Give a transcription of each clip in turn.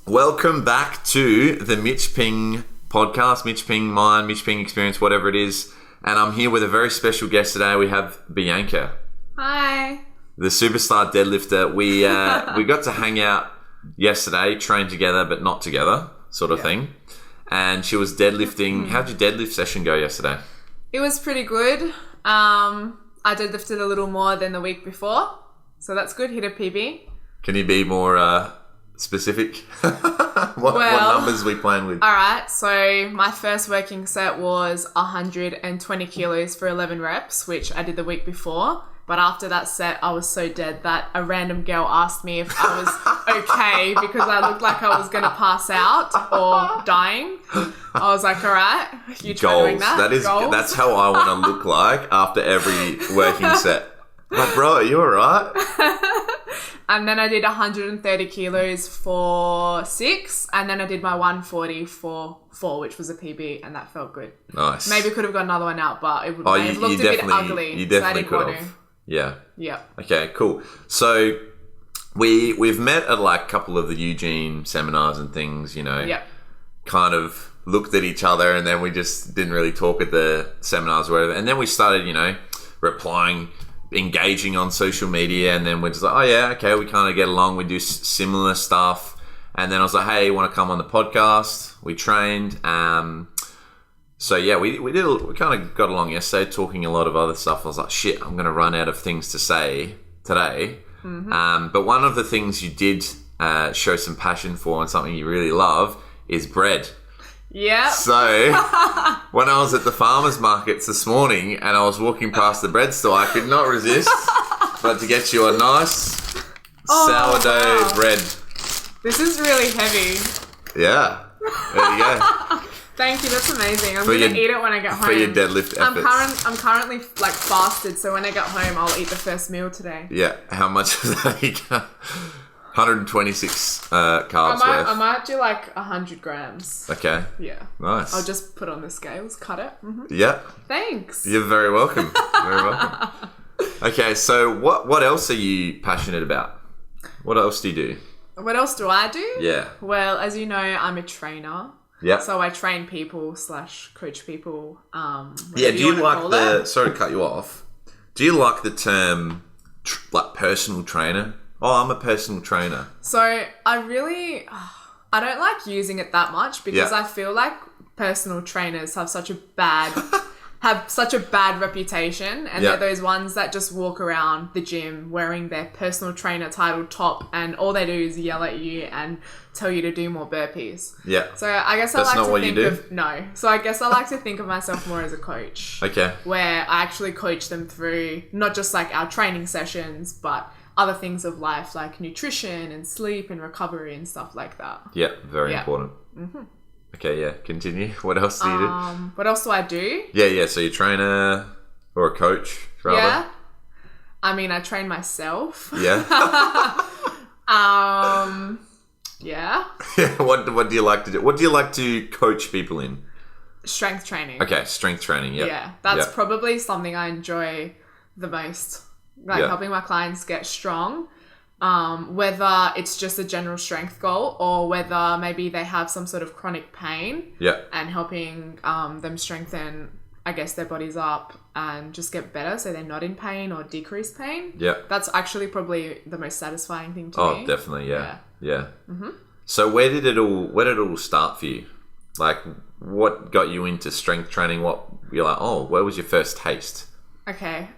Welcome back to the Mitch Ping podcast, Mitch Ping Mind, Mitch Ping Experience, whatever it is. And I'm here with a very special guest today. We have Bianca. Hi. The superstar deadlifter. We got to hang out yesterday, train together but not together, sort of thing. And she was deadlifting. How'd your deadlift session go yesterday? It was pretty good. I deadlifted a little more than the week before, so that's good. Hit a PB. Can you be more specific? What numbers are we playing with? All right, so my first working set was 120 kilos for 11 reps, which I did the week before. But after that set, I was so dead that a random girl asked me if I was okay because I looked like I was going to pass out or dying. I was like, all right, you try doing that? That's how I want to look like after every working set. Like, bro, are you all right? And then I did 130 kilos for 6, and then I did my 140 for 4, which was a PB, and that felt good. Nice. Maybe could have got another one out, but it would have looked a bit ugly. You definitely could have. Yeah. Yeah. Okay, cool. So we've met at like a couple of the Eugene seminars and things, you know. Yep. Kind of looked at each other, and then we just didn't really talk at the seminars or whatever. And then we started, you know, replying, engaging on social media, and then we're just like, oh yeah, okay, we kind of get along, we do similar stuff. And then I was like, hey, you want to come on the podcast? We trained. So yeah, we kind of got along yesterday, talking a lot of other stuff. I was like, shit, I'm going to run out of things to say today. Mm-hmm. But one of the things you did show some passion for, and something you really love, is bread. Yeah. So when I was at the farmers markets this morning and I was walking past the bread store, I could not resist but to get you a nice sourdough bread. This is really heavy. Yeah. There you go. Thank you. That's amazing. I'm going to eat it when I get home. For your deadlift efforts. I'm currently like fasted, so when I get home, I'll eat the first meal today. Yeah. How much is that? 126 carbs worth. I might do like 100 grams. Okay. Yeah. Nice. I'll just put on the scales, cut it. Mm-hmm. Yeah. Thanks. You're very welcome. Very welcome. Okay, so what else are you passionate about? What else do you do? What else do I do? Yeah. Well, as you know, I'm a trainer. Yeah. So I train people / coach people. Yeah. Do you like the? Sorry to cut you off. Do you like the term like personal trainer? Oh, I'm a personal trainer. So I don't like using it that much because I feel like personal trainers have such a bad reputation, and they're those ones that just walk around the gym wearing their personal trainer title top, and all they do is yell at you and tell you to do more burpees. Yeah. So I guess I guess I like to think of myself more as a coach. Okay. Where I actually coach them through not just like our training sessions, but other things of life like nutrition and sleep and recovery and stuff like that. Yeah, very important. Mm-hmm. Okay, yeah, continue. What else do you do? What else do I do? Yeah, so you're a trainer or a coach, rather? Yeah. I mean, I train myself. Yeah. Yeah. What do you like to do? What do you like to coach people in? Strength training. Okay, strength training, yeah. Yeah, that's probably something I enjoy the most. Like helping my clients get strong, whether it's just a general strength goal or whether maybe they have some sort of chronic pain and helping them strengthen, I guess, their bodies up and just get better so they're not in pain or decrease pain. Yeah. That's actually probably the most satisfying thing to me. Oh, definitely, yeah. Mm-hmm. So where did it all start for you? Like, what got you into strength training? What you're like, where was your first taste? Okay.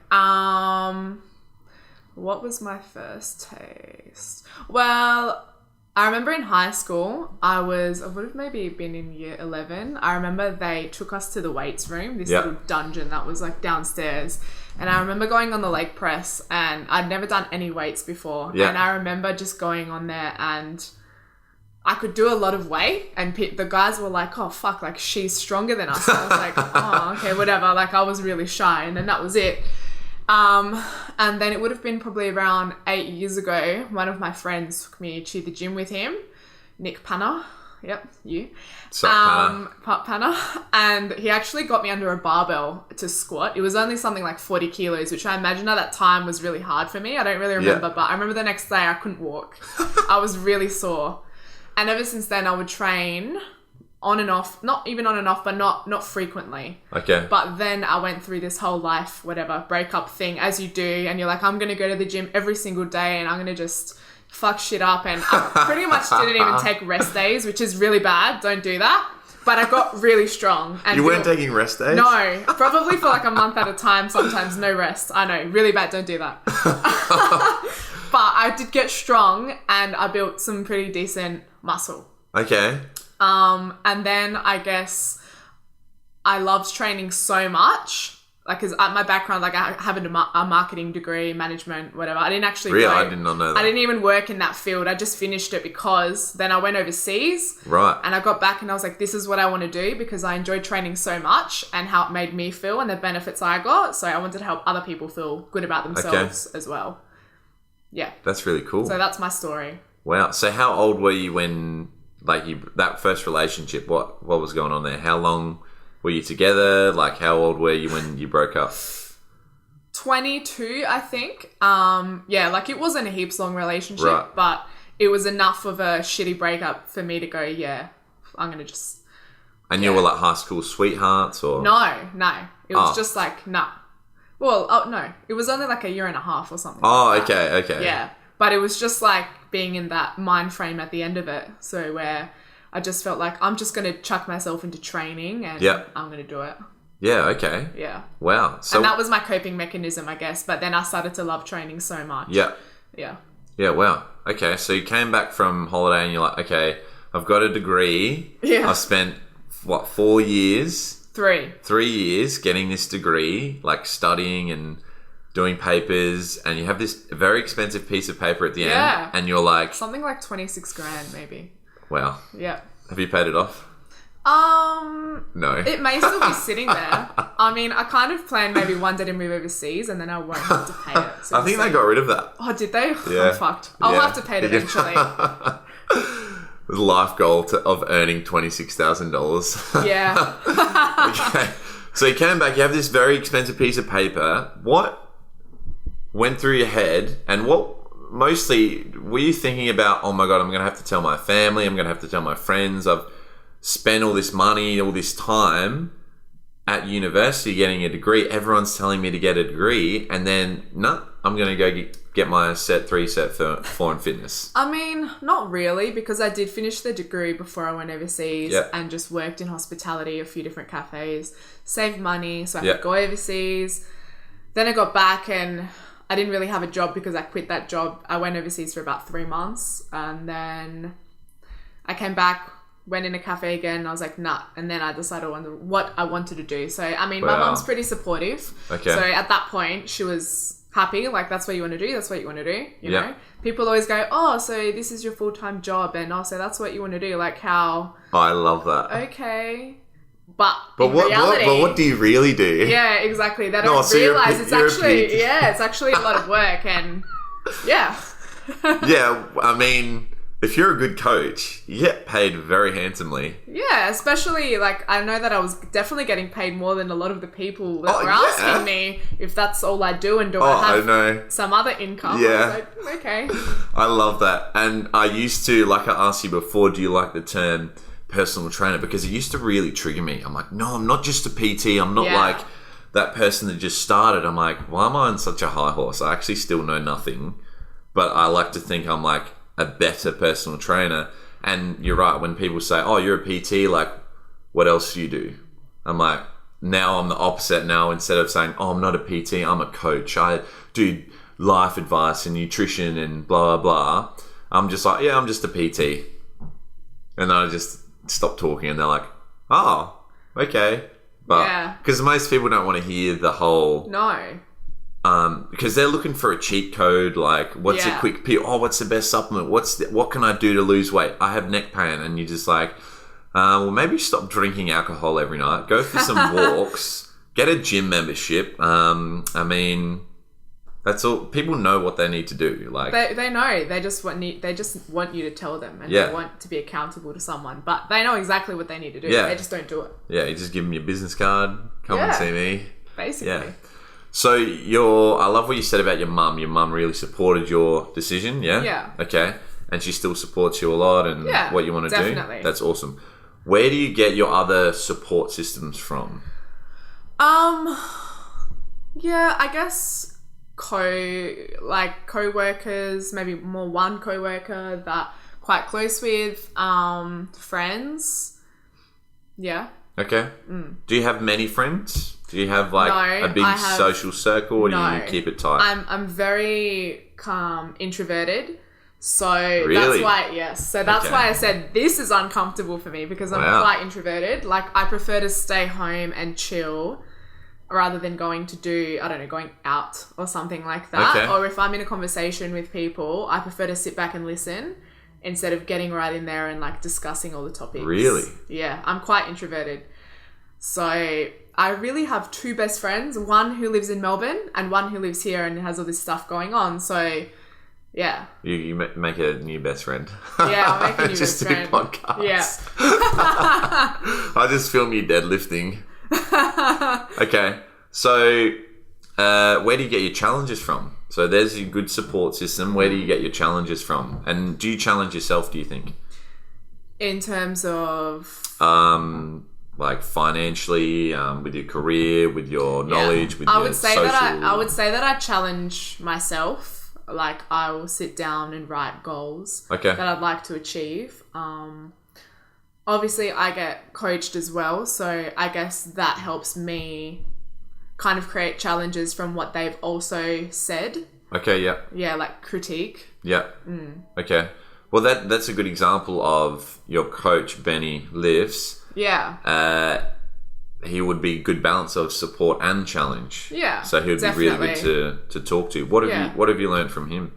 What was my first taste? Well, I remember in high school, I would have maybe been in year 11. I remember they took us to the weights room, this little dungeon that was like downstairs. And I remember going on the leg press, and I'd never done any weights before. Yeah. And I remember just going on there and I could do a lot of weight, and the guys were like, oh, fuck, like she's stronger than us. And I was like, oh, okay, whatever. Like I was really shy, and then that was it. And then it would have been probably around 8 years ago, one of my friends took me to the gym with him, Nick Panner. Yep, you. Panner. And he actually got me under a barbell to squat. It was only something like 40 kilos, which I imagine at that time was really hard for me. I don't really remember, but I remember the next day I couldn't walk. I was really sore. And ever since then, I would train on and off, not even on and off, but not frequently. Okay. But then I went through this whole life, whatever, breakup thing, as you do. And you're like, I'm going to go to the gym every single day and I'm going to just fuck shit up. And I pretty much didn't even take rest days, which is really bad. Don't do that. But I got really strong. And you weren't taking rest days? No. Probably for like a month at a time, sometimes no rest. I know. Really bad. Don't do that. But I did get strong and I built some pretty decent muscle. Okay. And then I guess I loved training so much. Like, because my background, like I have a marketing degree, management, whatever. I didn't actually Really? I did not know that. I didn't even work in that field. I just finished it because then I went overseas. Right. And I got back and I was like, this is what I want to do because I enjoyed training so much and how it made me feel and the benefits I got. So I wanted to help other people feel good about themselves as well. Yeah. That's really cool. So that's my story. Wow. So how old were you when, like, that first relationship, what was going on there? How long were you together? Like, how old were you when you broke up? 22, I think. Yeah, like it wasn't a heaps long relationship, right. But it was enough of a shitty breakup for me to go, yeah, I'm going to just... And you were like high school sweethearts or? No. It was just like, nah. Well, no. It was only like a year and a half or something. Like that. Okay. Yeah. But it was just like being in that mind frame at the end of it. So where I just felt like I'm just going to chuck myself into training and I'm going to do it. Yeah, okay. Yeah. Wow. So, and that was my coping mechanism, I guess. But then I started to love training so much. Yeah. Yeah. Yeah, wow. Okay, so you came back from holiday and you're like, okay, I've got a degree. Yeah. I've spent, 4 years? 3. 3 years getting this degree, like studying and doing papers, and you have this very expensive piece of paper at the end, and you're like... Something like 26 grand, maybe. Wow. Yeah. Have you paid it off? No. It may still be sitting there. I mean, I kind of plan maybe one day to move overseas and then I won't have to pay it. So I think they got rid of that. Oh, did they? Yeah. I'm fucked. I'll have to pay it eventually. The life goal of earning $26,000. Yeah. Okay. So you came back, you have this very expensive piece of paper. What went through your head, and what mostly were you thinking about? Oh my God, I'm going to have to tell my family, I'm going to have to tell my friends, I've spent all this money, all this time at university getting a degree. Everyone's telling me to get a degree, and then, I'm going to go get my set 3, set 4 in fitness. I mean, not really, because I did finish the degree before I went overseas and just worked in hospitality, a few different cafes, saved money so I could go overseas. Then I got back and I didn't really have a job because I quit that job. I went overseas for about 3 months and then I came back, went in a cafe again, and I was like, nah. And then I decided what I wanted to do. So, I mean, my mom's pretty supportive. Okay. So at that point, she was happy. Like, that's what you want to do. That's what you want to do. You know? People always go, oh, so this is your full-time job. And also, that's what you want to do. Like, how... I love that. Okay. But reality, what do you really do? Yeah, exactly. They don't realize it's actually... it's actually a lot of work. And, yeah. Yeah, I mean... If you're a good coach, you get paid very handsomely. Yeah, especially, like, I know that I was definitely getting paid more than a lot of the people that were asking me if that's all I do and do I have some other income. Yeah. I was like, okay. I love that. And I used to, like I asked you before, do you like the term personal trainer? Because it used to really trigger me. I'm like, no, I'm not just a PT. I'm not like that person that just started. I'm like, why am I on such a high horse? I actually still know nothing. But I like to think I'm like a better personal trainer. And you're right, when people say, oh, you're a PT, like, what else do you do? I'm like, now I'm the opposite. Now instead of saying, oh, I'm not a PT, I'm a coach, I do life advice and nutrition and blah, blah, blah. I'm just like, yeah, I'm just a PT. And then I just stop talking and they're like, oh, okay. But because most people don't want to hear the whole... No. Because they're looking for a cheat code, like what's a quick pill? Oh, what's the best supplement? What can I do to lose weight? I have neck pain, and you're just like, well, maybe stop drinking alcohol every night. Go for some walks. Get a gym membership. I mean, that's all. People know what they need to do. Like they know. They just want you to tell them, and they want to be accountable to someone. But they know exactly what they need to do. They just don't do it. Yeah, you just give them your business card. Come and see me. Basically. Yeah. So I love what you said about your mum. Your mum really supported your decision, yeah? Yeah. Okay. and she still supports you a lot and what you want to do. That's awesome. Where do you get your other support systems from? Yeah, I guess co-workers, maybe more one co-worker that quite close with, friends. Yeah. Okay. Do you have many friends? Do you have a big social circle, or do you keep it tight? I'm very introverted. So that's why, So that's why I said this is uncomfortable for me, because I'm quite introverted. Like, I prefer to stay home and chill rather than going out or something like that. Okay. Or if I'm in a conversation with people, I prefer to sit back and listen instead of getting right in there and discussing all the topics. Really? Yeah, I'm quite introverted. So I really have two best friends, one who lives in Melbourne and one who lives here and has all this stuff going on. So yeah. You make a new best friend. Yeah, I'll make a new best friend. Just do podcasts. Yeah. I just film you deadlifting. Okay. So where do you get your challenges from? So there's your good support system. Where do you get your challenges from? And do you challenge yourself, do you think? In terms of... financially, with your career, with your knowledge, with your social... I would say that I challenge myself. Like, I will sit down and write goals that I'd like to achieve. Obviously, I get coached as well, so I guess that helps me kind of create challenges from what they've also said. Okay, yeah. Yeah, like critique. Yeah. Okay. Well, that's a good example of your coach, Benny Lifts. Yeah. He would be a good balance of support and challenge. Yeah. So he would be really good to talk to. What have you learned from him?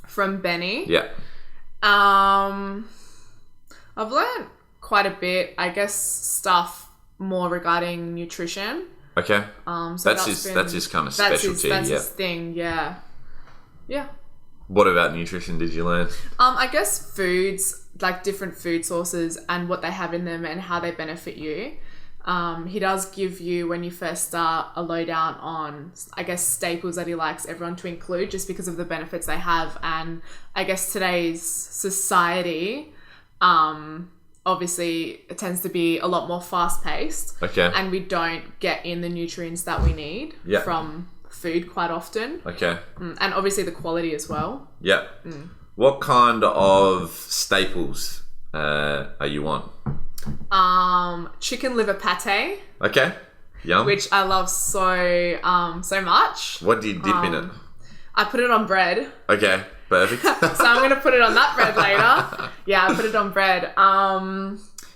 From Benny? Yeah. I've learned quite a bit. I guess stuff more regarding nutrition. Okay. So that's his kind of specialty. That's his thing. Yeah. Yeah. What about nutrition did you learn? I guess foods, like different food sources and what they have in them and how they benefit you. He does give you, when you first start, a lowdown on, I guess, staples that he likes everyone to include just because of the benefits they have. And I guess today's society, obviously, it tends to be a lot more fast-paced. Okay. And we don't get in the nutrients that we need from food quite often. Okay. And obviously the quality as well. Yeah. What kind of staples are you on? Chicken liver pate. Okay. Yum. Which I love so much. What do you dip in it? I put it on bread. Okay. Perfect. So I'm going to put it on that bread later. Yeah, I put it on bread.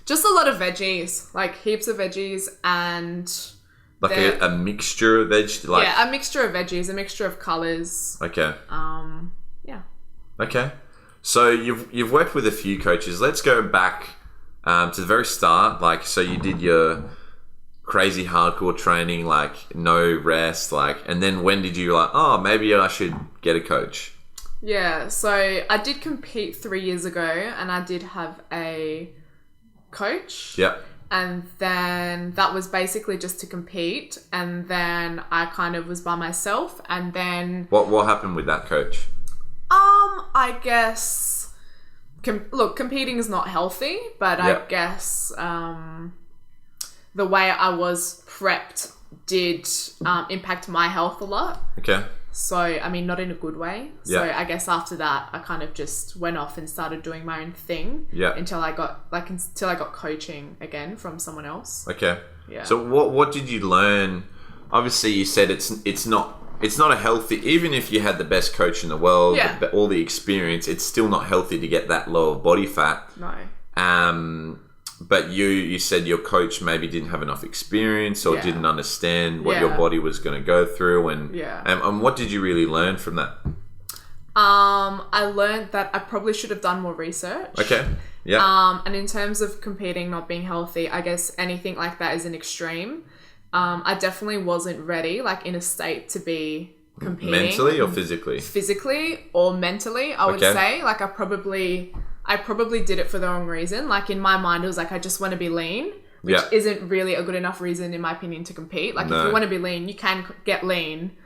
Just a lot of veggies, like heaps of veggies and... Like a mixture of veg? Yeah, a mixture of veggies, a mixture of colours. Okay. Yeah. Okay. So you've worked with a few coaches. Let's go back to the very start. So you did your crazy hardcore training, no rest, and then when did you maybe I should get a coach? Yeah, so I did compete 3 years ago and I did have a coach. Yep. And then that was basically just to compete. And then I kind of was by myself. And then... What happened with that coach? I guess... look, competing is not healthy. But I guess the way I was prepped did impact my health a lot. Okay. So, I mean, not in a good way. So, I guess after that, I kind of just went off and started doing my own thing until I got coaching again from someone else. Okay. Yeah. So, what did you learn? Obviously, you said it's not a healthy. Even if you had the best coach in the world, all the experience, it's still not healthy to get that low of body fat. No. But you said your coach maybe didn't have enough experience or didn't understand what your body was going to go through. And what did you really learn from that? I learned that I probably should have done more research. Okay. Yeah. And in terms of competing, not being healthy, I guess anything like that is an extreme. I definitely wasn't ready, in a state to be competing. Mentally or physically? Physically or mentally, I would say. I probably did it for the wrong reason. In my mind, it was I just want to be lean, which isn't really a good enough reason, in my opinion, to compete. If you want to be lean, you can get lean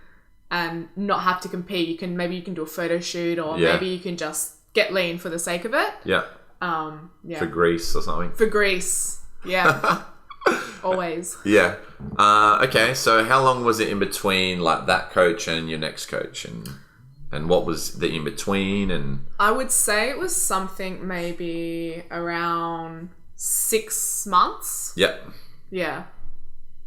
and not have to compete. Maybe you can do a photo shoot or maybe you can just get lean for the sake of it. Yeah. Yeah. For Greece or something. For Greece. Yeah. Always. Yeah. Okay. So how long was it in between like that coach and your next coach, and what was the in between? And I would say it was something maybe around 6 months. Yep. Yeah.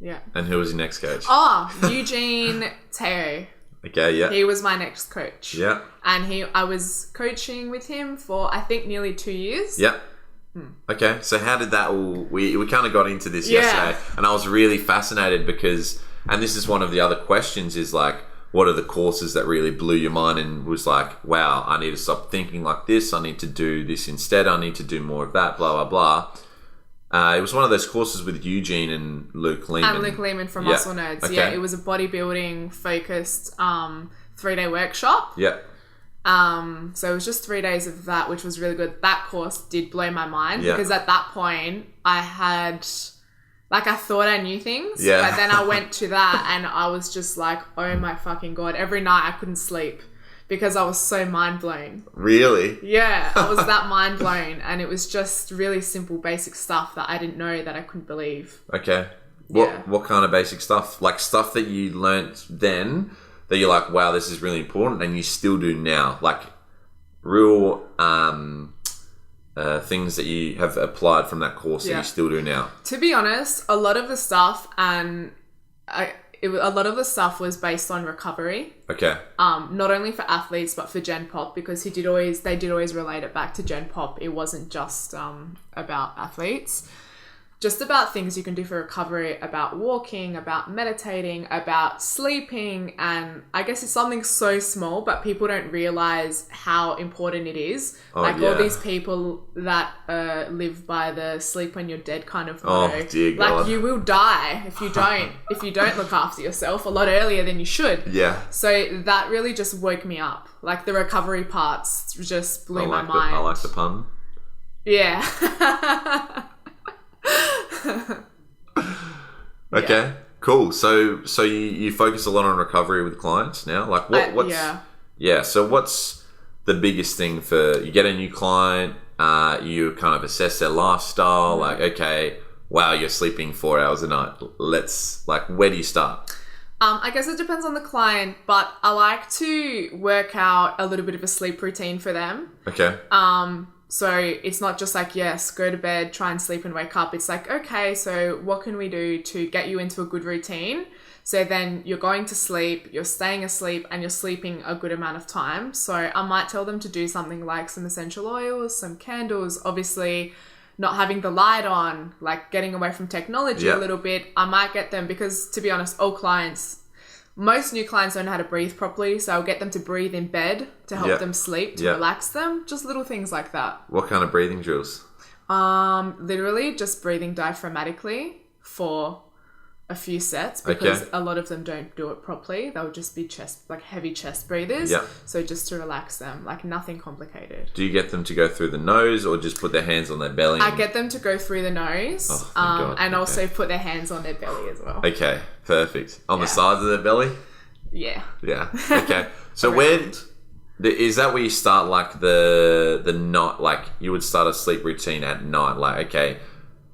Yeah. And who was your next coach? Oh, Eugene Teo. Okay. Yeah. He was my next coach. Yeah. And I was coaching with him for I think nearly 2 years. Yeah. Okay, so how did that all... We kind of got into this yesterday, and I was really fascinated because... And this is one of the other questions is like, what are the courses that really blew your mind and was like, wow, I need to stop thinking like this. I need to do this instead. I need to do more of that, blah, blah, blah. It was one of those courses with Eugene and Luke Lehman. And Luke Lehman from Muscle Nerds. Okay. Yeah, it was a bodybuilding focused 3-day workshop. Yeah. So it was just 3 days of that, which was really good. That course did blow my mind because at that point I had, like, I thought I knew things, but then I went to that and I was just like, oh my fucking God. Every night I couldn't sleep because I was so mind blown. Really? Yeah, I was that mind blown, and it was just really simple, basic stuff that I didn't know that I couldn't believe. Okay. What kind of basic stuff? Like stuff that you learnt then that you're like, wow, this is really important, and you still do now, like real things that you have applied from that course that you still do now. To be honest, a lot of the stuff a lot of the stuff was based on recovery. Okay. Not only for athletes but for Gen Pop, because they did always relate it back to Gen Pop. It wasn't just about athletes. Just about things you can do for recovery, about walking, about meditating, about sleeping. And I guess it's something so small, but people don't realize how important it is. All these people that live by the sleep when you're dead kind of motto. Oh, dear God. Like, you will die if you don't look after yourself a lot earlier than you should. Yeah. So that really just woke me up. Like, the recovery parts just blew my mind. I like the pun. Yeah. Okay, cool. So you focus a lot on recovery with clients now. Like so what's the biggest thing for you get a new client? You kind of assess their lifestyle. Like, okay, wow, you're sleeping 4 hours a night. Where do you start? I guess it depends on the client, but I like to work out a little bit of a sleep routine for them. Okay. So it's not just like, yes, go to bed, try and sleep and wake up. It's like, okay, so what can we do to get you into a good routine? So then you're going to sleep, you're staying asleep, and you're sleeping a good amount of time. So I might tell them to do something like some essential oils, some candles, obviously not having the light on, like getting away from technology a little bit. I might get them, because to be honest, most new clients don't know how to breathe properly, so I'll get them to breathe in bed to help them sleep, to relax them. Just little things like that. What kind of breathing drills? Literally just breathing diaphragmatically for a few sets, because a lot of them don't do it properly. They'll just be heavy chest breathers. Yeah. So just to relax them, like nothing complicated. Do you get them to go through the nose or just put their hands on their belly? I get them to go through the nose, and also put their hands on their belly as well. Okay, perfect. On the sides of their belly? Yeah. Yeah. Okay. So is that where you start, like the night, like you would start a sleep routine at night? Like, okay,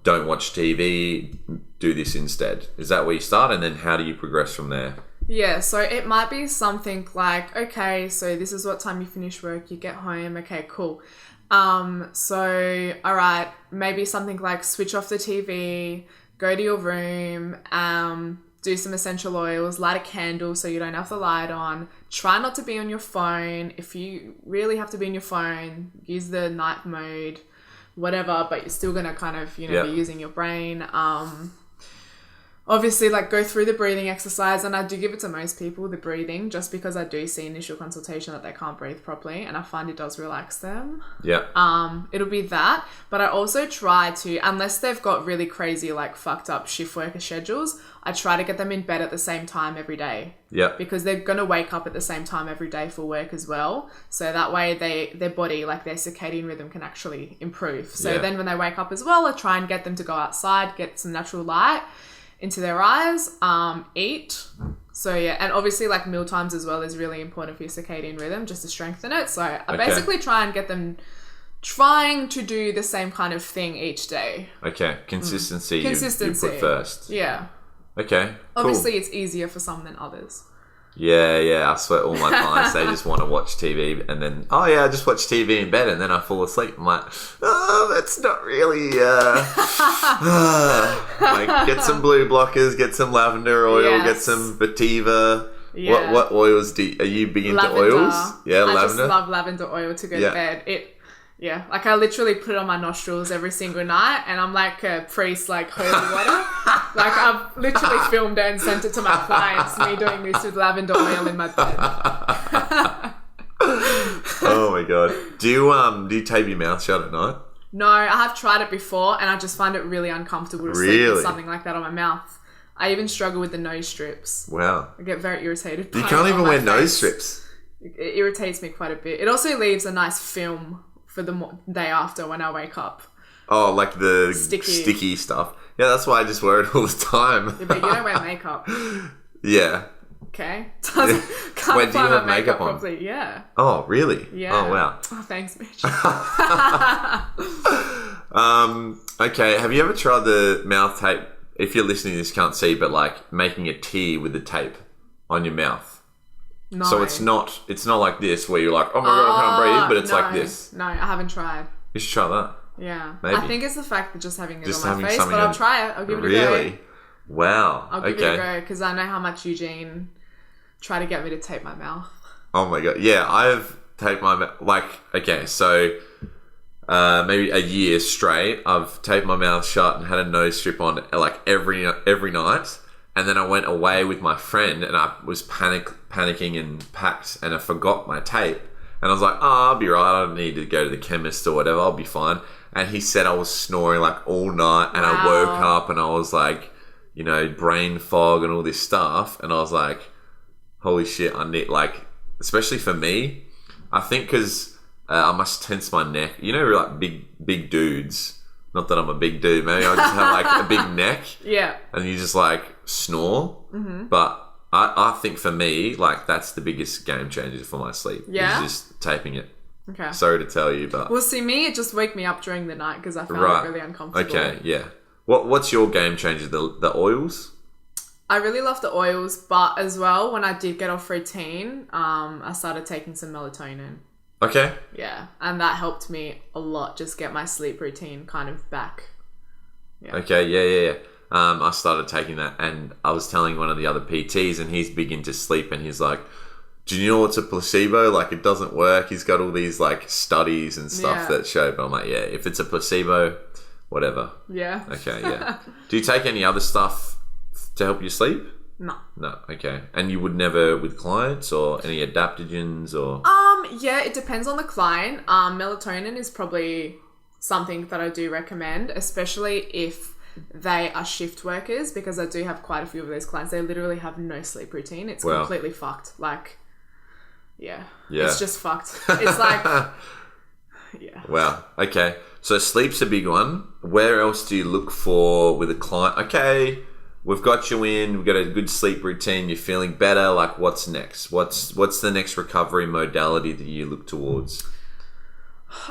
don't watch TV, do this instead. Is that where you start? And then how do you progress from there? Yeah, so it might be something like, okay, so this is what time you finish work, you get home, okay, cool. So, all right, maybe something like switch off the TV, go to your room, do some essential oils, light a candle so you don't have the light on. Try not to be on your phone. If you really have to be on your phone, use the night mode, whatever, but you're still going to kind of, be using your brain. Obviously, like, go through the breathing exercise, and I do give it to most people, the breathing, just because I do see initial consultation that they can't breathe properly, and I find it does relax them. Yeah. It'll be that, but I also try to, unless they've got really crazy, like, fucked up shift worker schedules, I try to get them in bed at the same time every day. Yeah. Because they're going to wake up at the same time every day for work as well. So that way their body, like their circadian rhythm, can actually improve. So then when they wake up as well, I try and get them to go outside, get some natural light. into their eyes. Eat. So yeah, and obviously like meal times as well is really important for your circadian rhythm just to strengthen it. So I basically try and get them trying to do the same kind of thing each day. Okay, consistency. Consistency. You put first. Yeah. Okay, cool. Obviously it's easier for some than others. Yeah, I swear all my clients, they just want to watch TV and then, I just watch TV in bed and then I fall asleep. I'm like, that's not really, like, get some blue blockers, get some lavender oil, get some vetiver. Yeah. What oils are you big into? Lavender. Oils? Yeah, lavender. I just love lavender oil to go to bed. Like I literally put it on my nostrils every single night and I'm like a priest, like holy water. Like I've literally filmed it and sent it to my clients, me doing this with lavender oil in my bed. Oh my God. Do you tape your mouth shut at night? No, I have tried it before and I just find it really uncomfortable to sleep with something like that on my mouth. I even struggle with the nose strips. Wow. I get very irritated by You can't even wear nose strips. It irritates me quite a bit. It also leaves a nice film for the day after when I wake up. Oh, like the sticky stuff. Yeah, that's why I just wear it all the time. Yeah, but you don't wear makeup. Yeah. Okay. When do you have makeup on? Properly. Yeah. Oh, really? Yeah. Oh, wow. Oh, thanks, Mitch. Okay, have you ever tried the mouth tape? If you're listening to this, you can't see, but like making a T with the tape on your mouth. No. So it's not like this where you're like, oh my God, I can't breathe, but it's like this. No, I haven't tried. You should try that. Yeah. Maybe. I think it's the fact that just having it on my face, but I'll try it. I'll give it a go. Really? Wow. I'll give it a go because I know how much Eugene tried to get me to tape my mouth. Oh my God. Yeah, I've taped my mouth. Like, okay, so maybe a year straight, I've taped my mouth shut and had a nose strip on like every night. And then I went away with my friend and I was panicking and packed and I forgot my tape. And I was like, I'll be right. I don't need to go to the chemist or whatever. I'll be fine. And he said I was snoring like all night and I woke up and I was like, brain fog and all this stuff. And I was like, holy shit, I need like, especially for me, I think because I must tense my neck. Like big dudes. Not that I'm a big dude. Maybe I just have like a big neck. Yeah. And you just like snore. Mm-hmm. But I think for me, like that's the biggest game changer for my sleep. Yeah. Is just taping it. Okay. Sorry to tell you, but... Well, see, me, it just wake me up during the night because I found it really uncomfortable. Okay, yeah. What's your game changer? The oils? I really love the oils, but as well, when I did get off routine, I started taking some melatonin. Okay. Yeah, and that helped me a lot, just get my sleep routine kind of back. Yeah. Okay, yeah. I started taking that and I was telling one of the other PTs and he's big into sleep and he's like, do you know what's a placebo? Like it doesn't work. He's got all these like studies and stuff that show, but I'm like, yeah, if it's a placebo, whatever. Yeah. Okay, yeah. Do you take any other stuff to help you sleep? No. No, okay. And you would never with clients or any adaptogens or... Yeah, it depends on the client. Melatonin is probably something that I do recommend, especially if they are shift workers, because I do have quite a few of those clients. They literally have no sleep routine. It's completely fucked. Like, yeah. It's just fucked. It's like, yeah. Wow. Okay. So sleep's a big one. Where else do you look for with a client? Okay, we've got you in, we've got a good sleep routine, you're feeling better. Like, what's next? What's the next recovery modality that you look towards?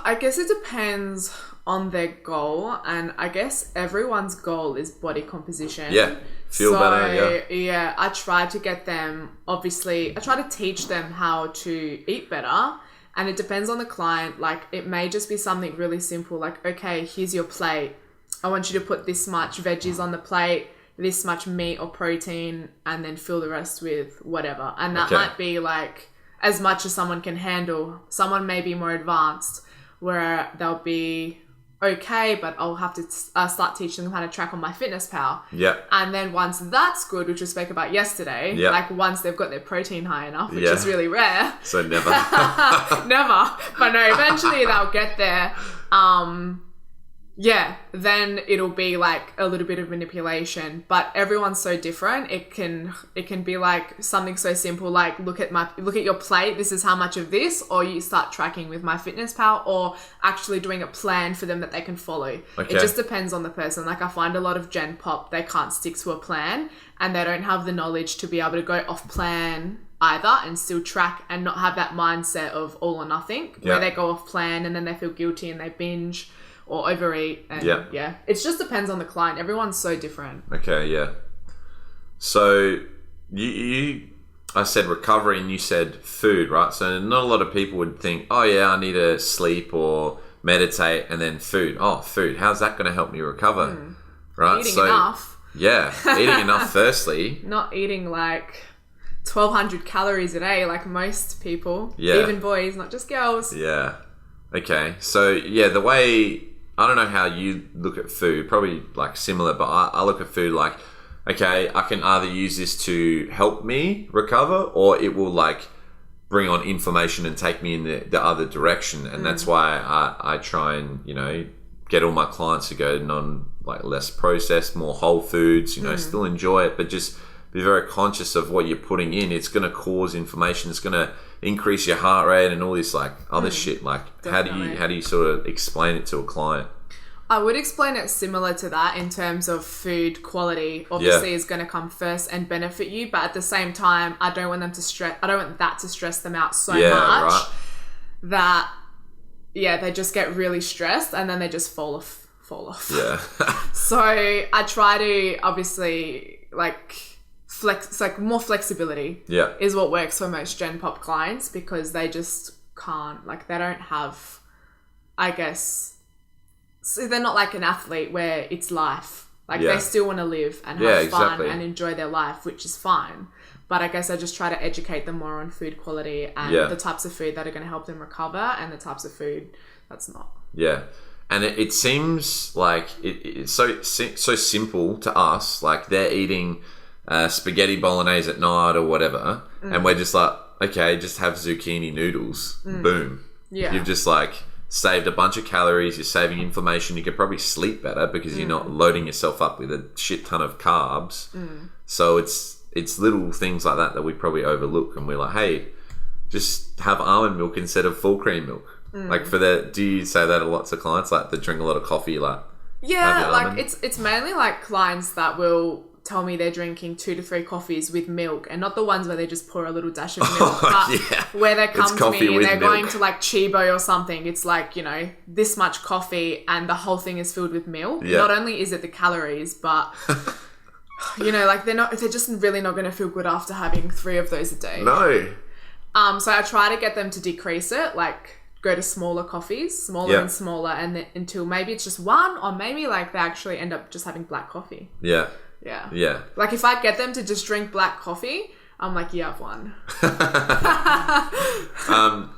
I guess it depends on their goal, and I guess everyone's goal is body composition. Yeah, feel better, yeah. I try to get them, obviously, I try to teach them how to eat better, and it depends on the client. Like, it may just be something really simple, like, okay, here's your plate. I want you to put this much veggies on the plate, this much meat or protein, and then fill the rest with whatever. And that might be like as much as someone can handle. Someone may be more advanced where they'll be okay, but I'll have to start teaching them how to track on MyFitnessPal. Yeah. And then once that's good, which we spoke about yesterday, like once they've got their protein high enough, which is really rare. So never. Never. But no, eventually they'll get there. yeah, then it'll be like a little bit of manipulation. But everyone's so different. It can be like something so simple like look at your plate, this is how much of this, or you start tracking with MyFitnessPal, or actually doing a plan for them that they can follow. Okay. It just depends on the person. Like I find a lot of Gen Pop, they can't stick to a plan and they don't have the knowledge to be able to go off plan either and still track and not have that mindset of all or nothing where they go off plan and then they feel guilty and they binge or overeat. And yeah, it just depends on the client. Everyone's so different. Okay, yeah. So I said recovery and you said food, right? So not a lot of people would think, oh yeah, I need to sleep or meditate and then food. Oh, food. How's that going to help me recover? Right? Eating enough. Yeah, eating enough firstly. Not eating like 1,200 calories a day like most people. Yeah. Even boys, not just girls. Yeah. Okay. So yeah, the way, I don't know how you look at food, probably like similar, but I look at food like, okay, I can either use this to help me recover or it will like bring on inflammation and take me in the other direction. And that's why I try and, get all my clients to go non like less processed, more whole foods, still enjoy it, but just be very conscious of what you're putting in. It's going to cause inflammation. It's going to increase your heart rate and all this like other shit. Like Definitely. how do you sort of explain it to a client? I would explain it similar to that in terms of food quality. Obviously, is going to come first and benefit you, but at the same time, I don't want that to stress them out so much that they just get really stressed and then they just fall off. Yeah. So I try to obviously like more flexibility. Yeah. Is what works for most Gen Pop clients because they just can't, like they don't have, I guess, so they're not like an athlete where it's life. Like they still want to live and have fun and enjoy their life, which is fine. But I guess I just try to educate them more on food quality and the types of food that are going to help them recover and the types of food that's not. Yeah. And it seems like it's so simple to us. Like they're eating spaghetti bolognese at night or whatever. And we're just like, okay, just have zucchini noodles. Boom. Yeah. You've just like saved a bunch of calories. You're saving inflammation. You could probably sleep better because you're not loading yourself up with a shit ton of carbs. So it's little things like that we probably overlook. And we're like, hey, just have almond milk instead of full cream milk. Like do you say that a lot to clients? Like they drink a lot of coffee, like like it's mainly like clients that will tell me they're drinking 2 to 3 coffees with milk, and not the ones where they just pour a little dash of milk, but where they come to me and they're going to like Chibo or something. It's like, this much coffee and the whole thing is filled with milk. Not only is it the calories, but like they're just really not going to feel good after having 3 of those a day. No. So I try to get them to decrease it, like go to smaller coffees, and smaller, and then until maybe it's just 1, or maybe like they actually end up just having black coffee. Yeah. Like if I get them to just drink black coffee, I'm like, I've won.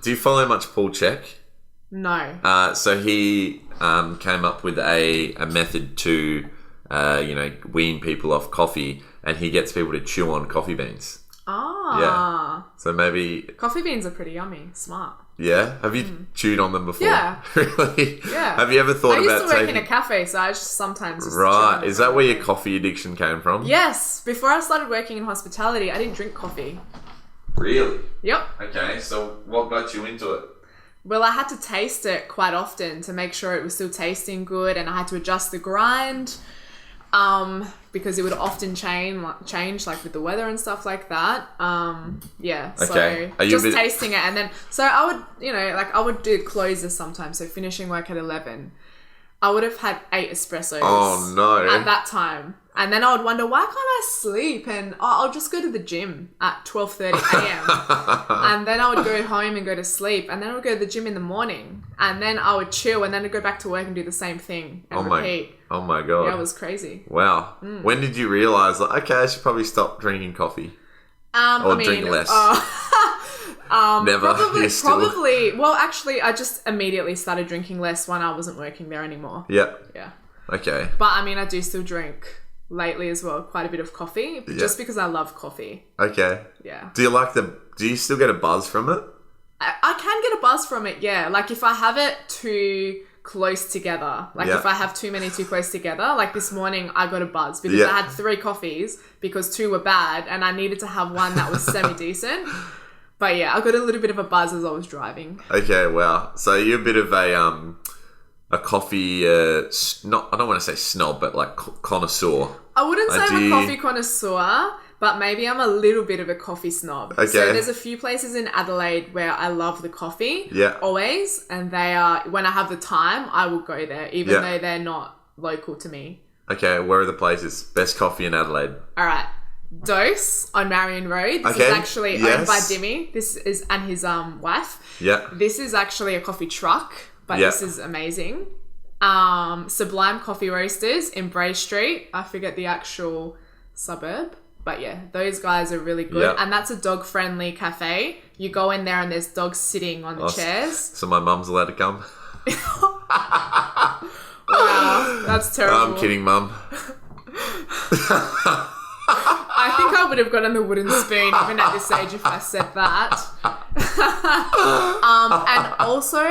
Do you follow much Paul Check? No. So he came up with a method to wean people off coffee, and he gets people to chew on coffee beans. Yeah. So maybe coffee beans are pretty yummy. Smart. Yeah? Have you chewed on them before? Yeah. Really? Yeah. Have you ever thought about I used to work in a cafe, so I just sometimes just Right. Is that where your coffee addiction came from? Yes. Before I started working in hospitality, I didn't drink coffee. Really? Yep. Okay, so what got you into it? Well, I had to taste it quite often to make sure it was still tasting good, and I had to adjust the grind. Because it would often change like with the weather and stuff like that. Okay. So just tasting it, and then so I would, I would do closes sometimes. So finishing work at 11, I would have had 8 espressos. Oh no! At that time, and then I would wonder why can't I sleep, and I'll just go to the gym at 12:30 a.m. and then I would go home and go to sleep, and then I would go to the gym in the morning, and then I would chill, and then I'd go back to work and do the same thing and repeat. Oh my god! Yeah, it was crazy. Wow. When did you realize, like, okay, I should probably stop drinking coffee? Drink less. Never. Probably. Well, actually, I just immediately started drinking less when I wasn't working there anymore. Yep. Yeah. Okay. But I do still drink lately as well, quite a bit of coffee, just because I love coffee. Okay. Yeah. Do you still get a buzz from it? I can get a buzz from it, yeah. Like if I have it too close together. Like Yeah. if I have too many too close together, like this morning I got a buzz because Yeah. I had 3 coffees because 2 were bad and I needed to have one that was semi-decent. But yeah, I got a little bit of a buzz as I was driving. Okay, wow. So you're a bit of a coffee, not, I don't want to say snob, but like connoisseur. I wouldn't say I'm do a you- coffee connoisseur, but maybe I'm a little bit of a coffee snob. Okay. So there's a few places in Adelaide where I love the coffee. Yeah. Always. And they are, when I have the time, I will go there, even Yeah. though they're not local to me. Okay, where are the places? Best coffee in Adelaide. All right. Dose on Marion Road. This Okay, is actually owned yes. by Dimmy. This is, and his wife. Yeah. This is actually a coffee truck, but Yeah. this is amazing. Sublime Coffee Roasters in Bray Street. I forget the actual suburb, but yeah, those guys are really good. Yeah. And that's a dog-friendly cafe. You go in there and there's dogs sitting on the chairs. So my mum's allowed to come? Wow, that's terrible. I'm kidding, mum. I think I would have gotten the wooden spoon even at this age if I said that. And also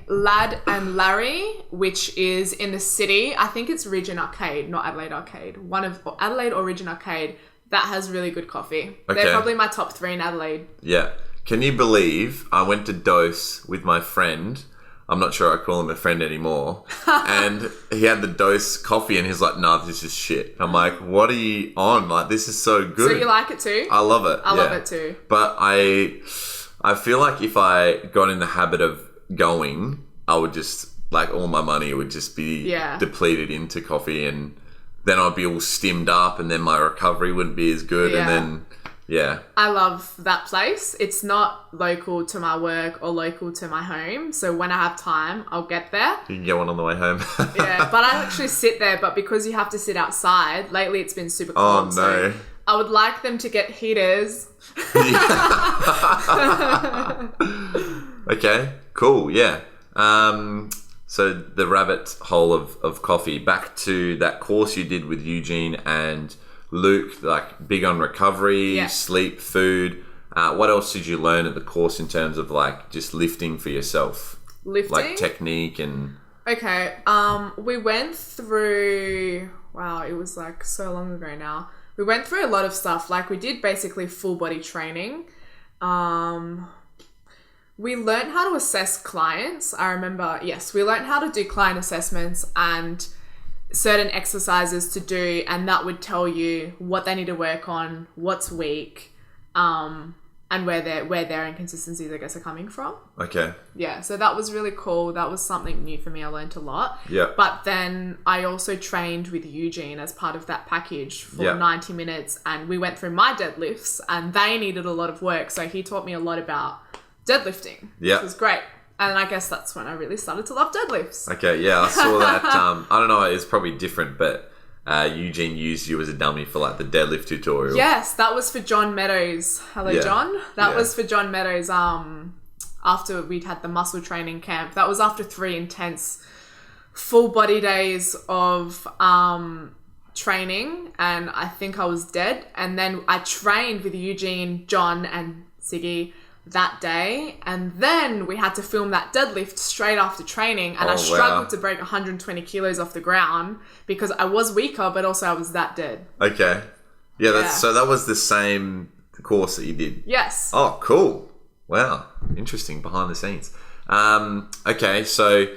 Lad and Larry, which is in the city. I think it's Regent Arcade, not Adelaide Arcade. One of Adelaide or Regent Arcade that has really good coffee. Okay. They're probably my top 3 in Adelaide. Yeah. Can you believe I went to Dose with my friend? I'm not sure I call him a friend anymore. And he had the Dose coffee and he's like, nah, this is shit. I'm like, what are you on? Like, this is so good. So you like it too? I love it. I love it too. But I feel like if I got in the habit of going, I would just, like, all my money would just be depleted into coffee, and then I'd be all stimmed up, and then my recovery wouldn't be as good. Yeah. And then, yeah. I love that place. It's not local to my work or local to my home. So when I have time, I'll get there. You can get one on the way home. Yeah, but I actually sit there, but because you have to sit outside, lately it's been super Oh, cold. no. So I would like them to get heaters. Okay, cool, yeah. So the rabbit hole of coffee, back to that course you did with Eugene and Luke, like big on recovery, sleep, food. What else did you learn at the course in terms of like just lifting for yourself? Lifting? Like technique and... Okay, we went through... Wow, it was like so long ago now. We went through a lot of stuff. Like we did basically full body training. We learned how to assess clients. I remember, yes, we learned how to do client assessments and certain exercises to do, and that would tell you what they need to work on, what's weak, and where their inconsistencies, I guess, are coming from. Okay. Yeah, so that was really cool. That was something new for me. I learned a lot. Yeah. But then I also trained with Eugene as part of that package for 90 minutes, and we went through my deadlifts, and they needed a lot of work. So he taught me a lot about deadlifting, which was great. And I guess that's when I really started to love deadlifts. Okay, yeah, I saw that. I don't know, it's probably different, but Eugene used you as a dummy for like the deadlift tutorial. Yes, that was for John Meadows. Hello, John. That was for John Meadows. After we'd had the muscle training camp, that was after 3 intense full body days of training, and I think I was dead. And then I trained with Eugene, John, and Siggy that day, and then we had to film that deadlift straight after training, and I struggled to break 120 kilos off the ground because I was weaker, but also I was that dead. Okay. Yeah, so that was the same course that you did? Yes. Oh, cool. Wow. Interesting, behind the scenes. Okay, so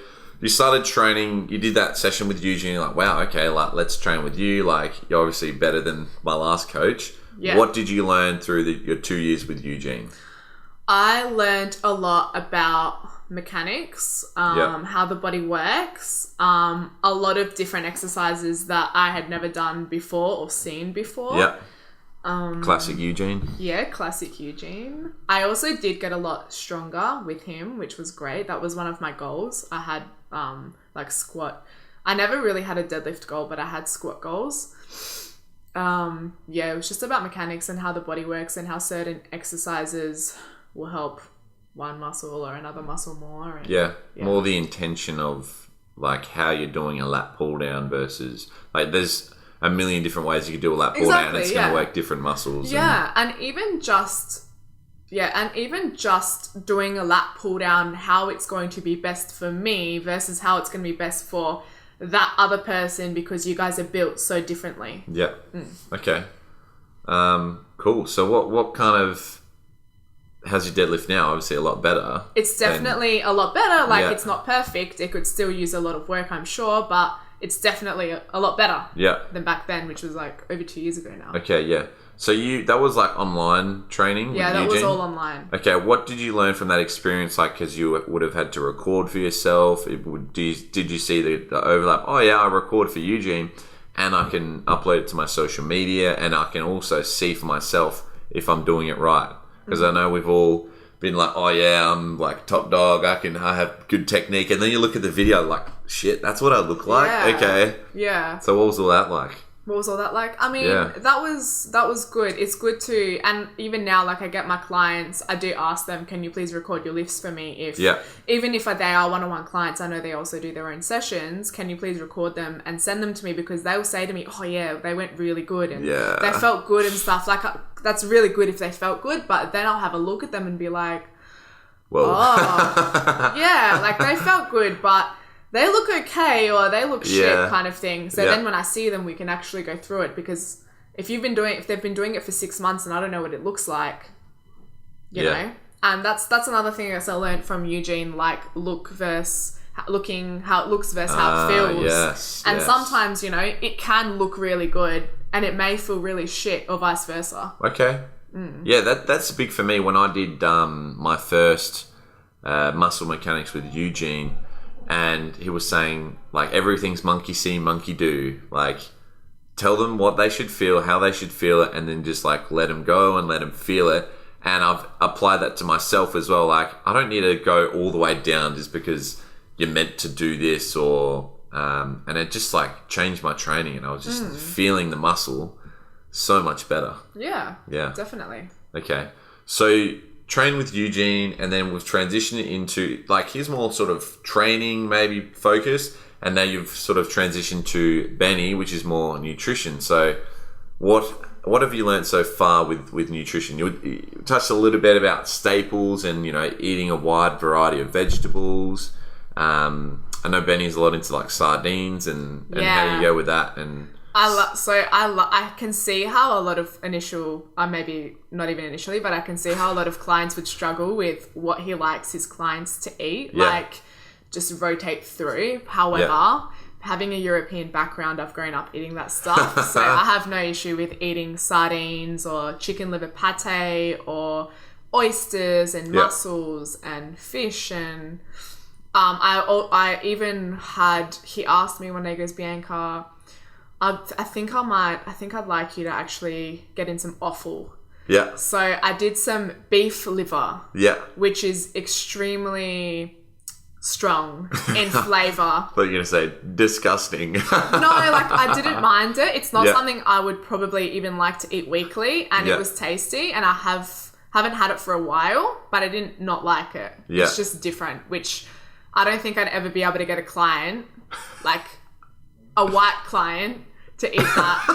you started training, you did that session with Eugene, you're like, wow, okay, like, let's train with you, like, you're obviously better than my last coach. Yeah. What did you learn through your 2 years with Eugene? I learned a lot about mechanics, how the body works, a lot of different exercises that I had never done before or seen before. Yeah. Classic Eugene. Yeah, classic Eugene. I also did get a lot stronger with him, which was great. That was one of my goals. I had like squat. I never really had a deadlift goal, but I had squat goals. It was just about mechanics and how the body works and how certain exercises will help one muscle or another muscle more. And, more the intention of like how you're doing a lat pull down versus like there's a million different ways you could do a lat pull down. It's going to work different muscles. Yeah, and even just Yeah, and even just doing a lat pull down, how it's going to be best for me versus how it's going to be best for that other person because you guys are built so differently. Yeah. Okay. Cool. So what kind of... How's your deadlift now? Obviously a lot better. It's definitely a lot better. It's not perfect. It could still use a lot of work, I'm sure, but it's definitely a lot better than back then, which was over 2 years ago now. Okay, yeah. So that was online training? Yeah, that was all online. Okay, what did you learn from that experience? Because you would have had to record for yourself. Did you see the overlap? Oh yeah, I record for Eugene and I can upload it to my social media and I can also see for myself if I'm doing it right. Because I know we've all been like, oh yeah, I'm like top dog. I have good technique. And then you look at the video like, shit, that's what I look like? Yeah. Okay. Yeah. So what was all that like? What was all that like? I mean, that was good. It's good to, and even now, I get my clients, I do ask them, can you please record your lifts for me? Even if they are one-on-one clients, I know they also do their own sessions. Can you please record them and send them to me? Because they will say to me, oh yeah, they went really good and they felt good and stuff. That's really good if they felt good, but then I'll have a look at them and be like, whoa. Oh, yeah, they felt good, but they look okay or they look shit kind of thing. So then when I see them, we can actually go through it because if they've been doing it for 6 months and I don't know what it looks like, you know? And that's another thing I learned from Eugene, look versus looking, how it looks versus how it feels. Yes, and sometimes, it can look really good and it may feel really shit or vice versa. Okay. Yeah, that's big for me. When I did my first muscle mechanics with Eugene, and he was saying, everything's monkey see, monkey do. Tell them what they should feel, how they should feel it, and then just, let them go and let them feel it. And I've applied that to myself as well. I don't need to go all the way down just because you're meant to do this or... and it just, changed my training. And I was just feeling the muscle so much better. Yeah. Yeah. Definitely. Okay. So... train with Eugene and then we've transitioned into he's more sort of training maybe focused and now you've sort of transitioned to Benny, which is more nutrition. So what have you learned so far with nutrition? You touched a little bit about staples and eating a wide variety of vegetables. I know Benny's a lot into sardines and how you go with that. And I can see how a lot of maybe not even initially, but I can see how a lot of clients would struggle with what he likes his clients to eat, just rotate through. However, having a European background, I've grown up eating that stuff, so I have no issue with eating sardines or chicken liver pate or oysters and mussels and fish and I even had, he asked me one day, he goes, Bianca, I think I'd like you to actually get in some offal. Yeah. So I did some beef liver. Yeah. Which is extremely strong in flavour. I thought you were going to say disgusting. No, I didn't mind it. It's not something I would probably even like to eat weekly, and it was tasty, and I haven't had it for a while, but I didn't not like it. Yeah. It's just different, which I don't think I'd ever be able to get a client, a white client, to eat that.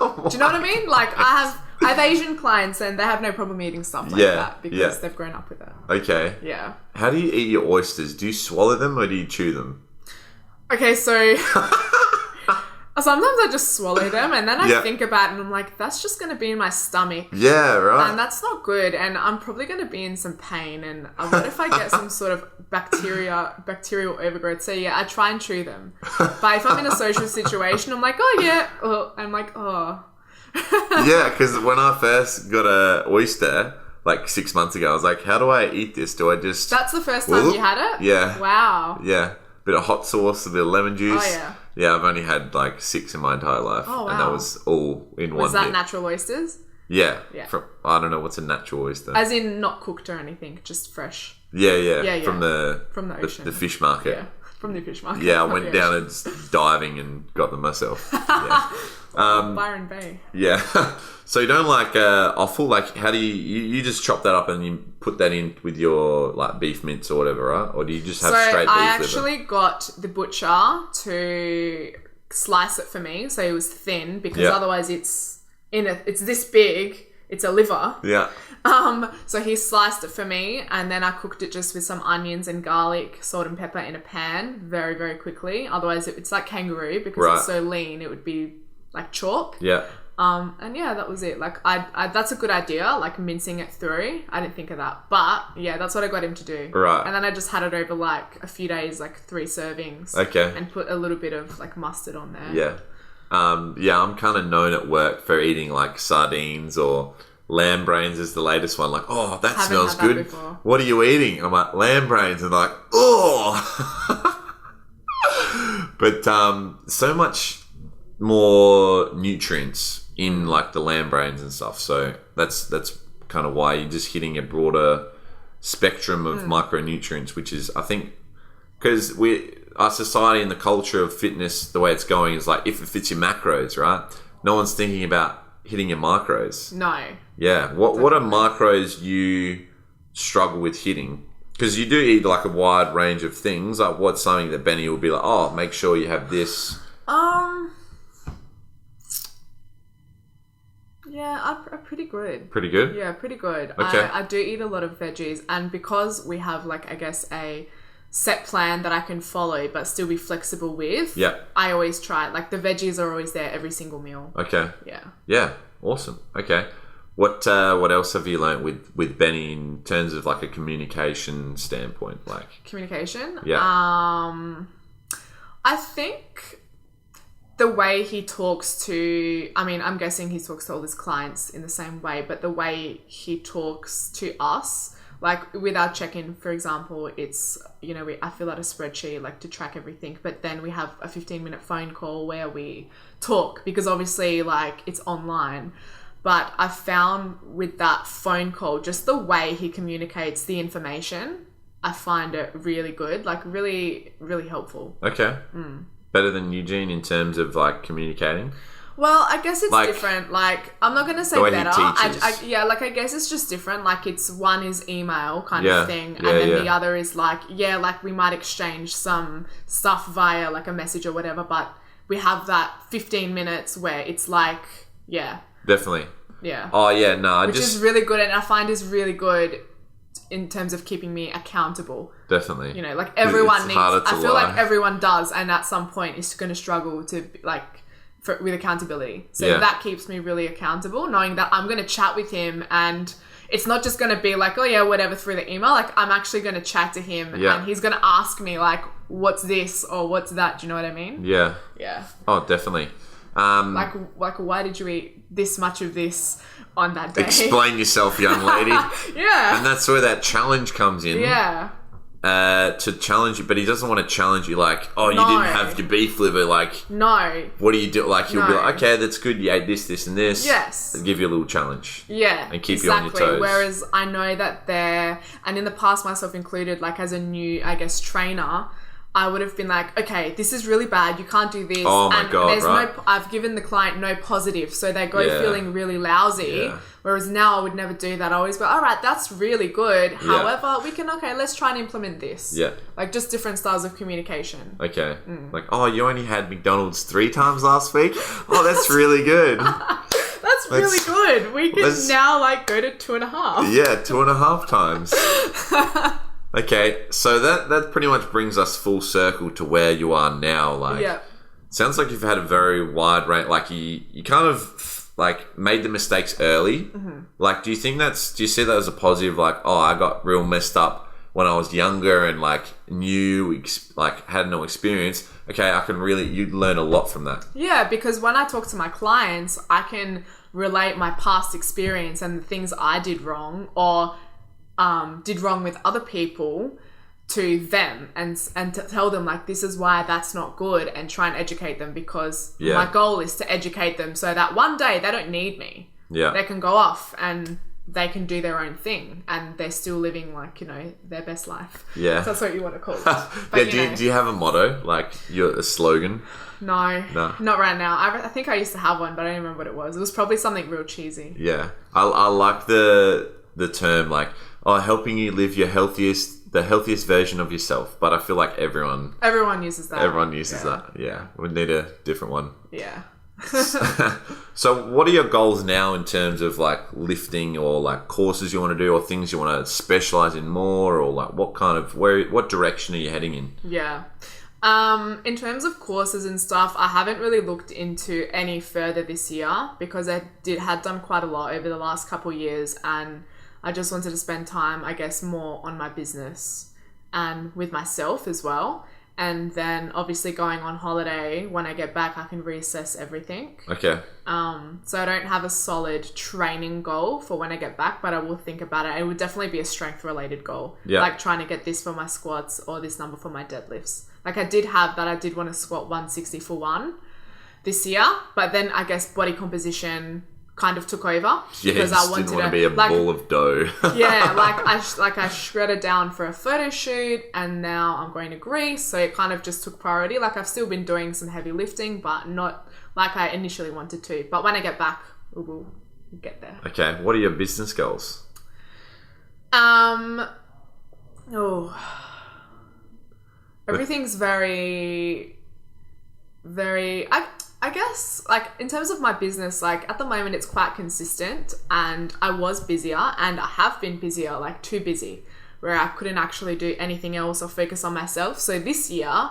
Do you know what I mean? I have Asian clients and they have no problem eating stuff like that because they've grown up with it. Okay. Yeah. How do you eat your oysters? Do you swallow them or do you chew them? Okay, so sometimes I just swallow them and then I think about it and I'm like, that's just going to be in my stomach. Yeah, right. And that's not good. And I'm probably going to be in some pain. And what if I get some sort of bacterial overgrowth? So yeah, I try and chew them. But if I'm in a social situation, I'm like, oh yeah. I'm like, oh. Yeah, because when I first got a oyster 6 months ago, I was like, how do I eat this? Do I just... That's the first time you had it? Yeah. Wow. Yeah. Bit of hot sauce, a bit of lemon juice. Oh yeah. Yeah, I've only had 6 in my entire life. Oh, wow. And that was all in one Was that hit. natural oysters? Yeah. I don't know what's a natural oyster. As in not cooked or anything, just fresh. Yeah. From the ocean. the fish market. Yeah. From the fish market. Yeah, I went down and diving and got them myself. Yeah. Byron Bay. Yeah. So you don't like offal? How do you just chop that up and you put that in with your beef mince or whatever, right? Or do you just have straight beef liver? I actually got the butcher to slice it for me, so it was thin because otherwise it's this big. It's a liver. Yeah. So he sliced it for me, and then I cooked it just with some onions and garlic, salt and pepper in a pan very, very quickly. Otherwise, it's like kangaroo because it's so lean, it would be like chalk. Yeah. And yeah, that was it. Like I that's a good idea, like mincing it through. I didn't think of that. But yeah, that's what I got him to do. Right. And then I just had it over like a few days, like 3 servings. Okay. And put a little bit of like mustard on there. Yeah. I'm kind of known at work for eating like sardines or lamb brains is the latest one. Like, oh, that smells good. Before. What are you eating? And I'm like, lamb brains. And like, oh. But so much more nutrients in like the lamb brains and stuff. So that's kind of why you're just hitting a broader spectrum of micronutrients, which is, I think, because our society and the culture of fitness, the way it's going is like, if it fits your macros, right? No one's thinking about hitting your macros. No. Yeah. What are macros you struggle with hitting? Because you do eat like a wide range of things. Like, what's something that Benny will be like, oh, make sure you have this. Yeah, I'm pretty good. Pretty good? Yeah, pretty good. Okay. I do eat a lot of veggies, and because we have like, I guess, a set plan that I can follow but still be flexible with, yeah, I always try. Like, the veggies are always there every single meal. Okay. Yeah. Yeah, awesome. Okay. What else have you learnt with Benny in terms of like a communication standpoint? Like communication? Yeah. I think the way he talks to, I mean, I'm guessing he talks to all his clients in the same way, but the way he talks to us, like with our check-in, for example, it's, you know, I fill out a spreadsheet like to track everything, but then we have a 15-minute phone call where we talk, because obviously like it's online. But I found with that phone call, just the way he communicates the information, I find it really good, like really, really helpful. Okay. Better than Eugene in terms of like communicating? Well, I guess it's like, different. Like, I'm not going to say the way better. He teaches. I guess it's just different. Like, it's one is email kind of thing. And then the other is like, like we might exchange some stuff via like a message or whatever. But we have that 15 minutes where it's like, Definitely. Yeah. Oh, yeah, no. Which is really good. And I find is really good in terms of keeping me accountable. Definitely. You know, like everyone needs, I feel lie. like everyone does. And at some point is going to struggle to like, with accountability. So that keeps me really accountable, knowing that I'm going to chat with him and it's not just going to be like, oh yeah, whatever through the email. Like, I'm actually going to chat to him and he's going to ask me like, what's this or what's that? Do you know what I mean? Yeah. Yeah. Oh, definitely. Like why did you eat this much of this on that day? Explain yourself, young lady. Yeah. And that's where that challenge comes in. Yeah. To challenge you, but he doesn't want to challenge you like, oh, you didn't have your beef liver, like, no. What do you do? Like, he'll be like, okay, that's good, you ate this, this, and this. Yes. They'll give you a little challenge. Yeah. And keep you on your toes. Whereas I know that and in the past, myself included, like as a new, I guess, trainer, I would have been like, okay, this is really bad. You can't do this. Oh my God, there's right. I've given the client no positive. So they go feeling really lousy. Yeah. Whereas now I would never do that. I always go, all right, that's really good. However, let's try and implement this. Yeah. Like just different styles of communication. Okay. Like, oh, you only had McDonald's 3 times last week? Oh, that's really good. That's really good. We can now like go to 2.5. Yeah, 2.5 times. Okay, so that pretty much brings us full circle to where you are now. Like, sounds like you've had a very wide range. Like, you kind of like made the mistakes early. Mm-hmm. Like, do you see that as a positive? Like, oh, I got real messed up when I was younger and like had no experience. Okay, you learn a lot from that. Yeah, because when I talk to my clients, I can relate my past experience and the things I did wrong or did wrong with other people to them and to tell them like, this is why that's not good, and try and educate them, because my goal is to educate them so that one day they don't need me. Yeah. They can go off and they can do their own thing and they're still living like, you know, their best life. Yeah. So that's what you want to call it. But, do you have a motto? Like a slogan? No, not right now. I think I used to have one, but I don't remember what it was. It was probably something real cheesy. Yeah. I like the term like, helping you live the healthiest version of yourself. But I feel like everyone uses that. Everyone uses that. Yeah. We need a different one. Yeah. So what are your goals now in terms of like lifting or like courses you want to do or things you want to specialize in more, or like what direction are you heading in? Yeah. In terms of courses and stuff, I haven't really looked into any further this year because I had done quite a lot over the last couple of years, and I just wanted to spend time, I guess, more on my business and with myself as well. And then obviously going on holiday, when I get back, I can reassess everything. Okay. So I don't have a solid training goal for when I get back, but I will think about it. It would definitely be a strength related goal. Yeah. Like trying to get this for my squats or this number for my deadlifts. Like I did have that. I did want to squat 160 for one this year, but then I guess body composition kind of took over because I wanted to be a ball of dough. Yeah, I shredded down for a photo shoot, and now I'm going to Greece, so it kind of just took priority. Like I've still been doing some heavy lifting, but not like I initially wanted to. But when I get back, we'll get there. Okay, what are your business goals? Everything's very, very. I guess, like, in terms of my business, like, at the moment, it's quite consistent, and I was busier, and I have been busier, like, too busy, where I couldn't actually do anything else or focus on myself. So this year,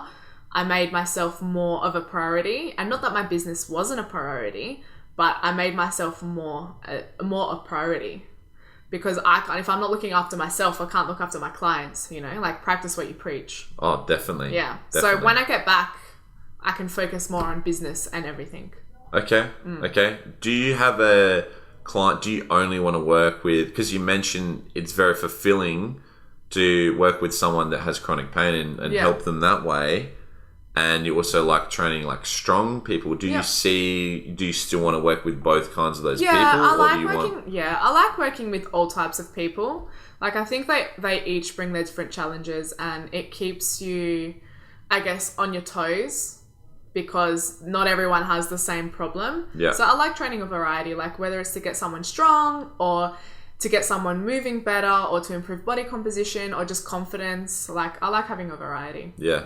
I made myself more of a priority, and not that my business wasn't a priority, but I made myself more a priority. Because if I'm not looking after myself, I can't look after my clients, you know? Like, practice what you preach. Oh, definitely. Yeah. Definitely. So when I get back, I can focus more on business and everything. Okay. Okay. Do you have a client, do you only want to work with, because you mentioned it's very fulfilling to work with someone that has chronic pain and help them that way, and you also like training like strong people. Do you still want to work with both kinds of those people? I like working with all types of people. Like I think they each bring their different challenges, and it keeps you, I guess, on your toes, because not everyone has the same problem. Yeah. So I like training a variety, like whether it's to get someone strong or to get someone moving better or to improve body composition or just confidence. Like I like having a variety. Yeah.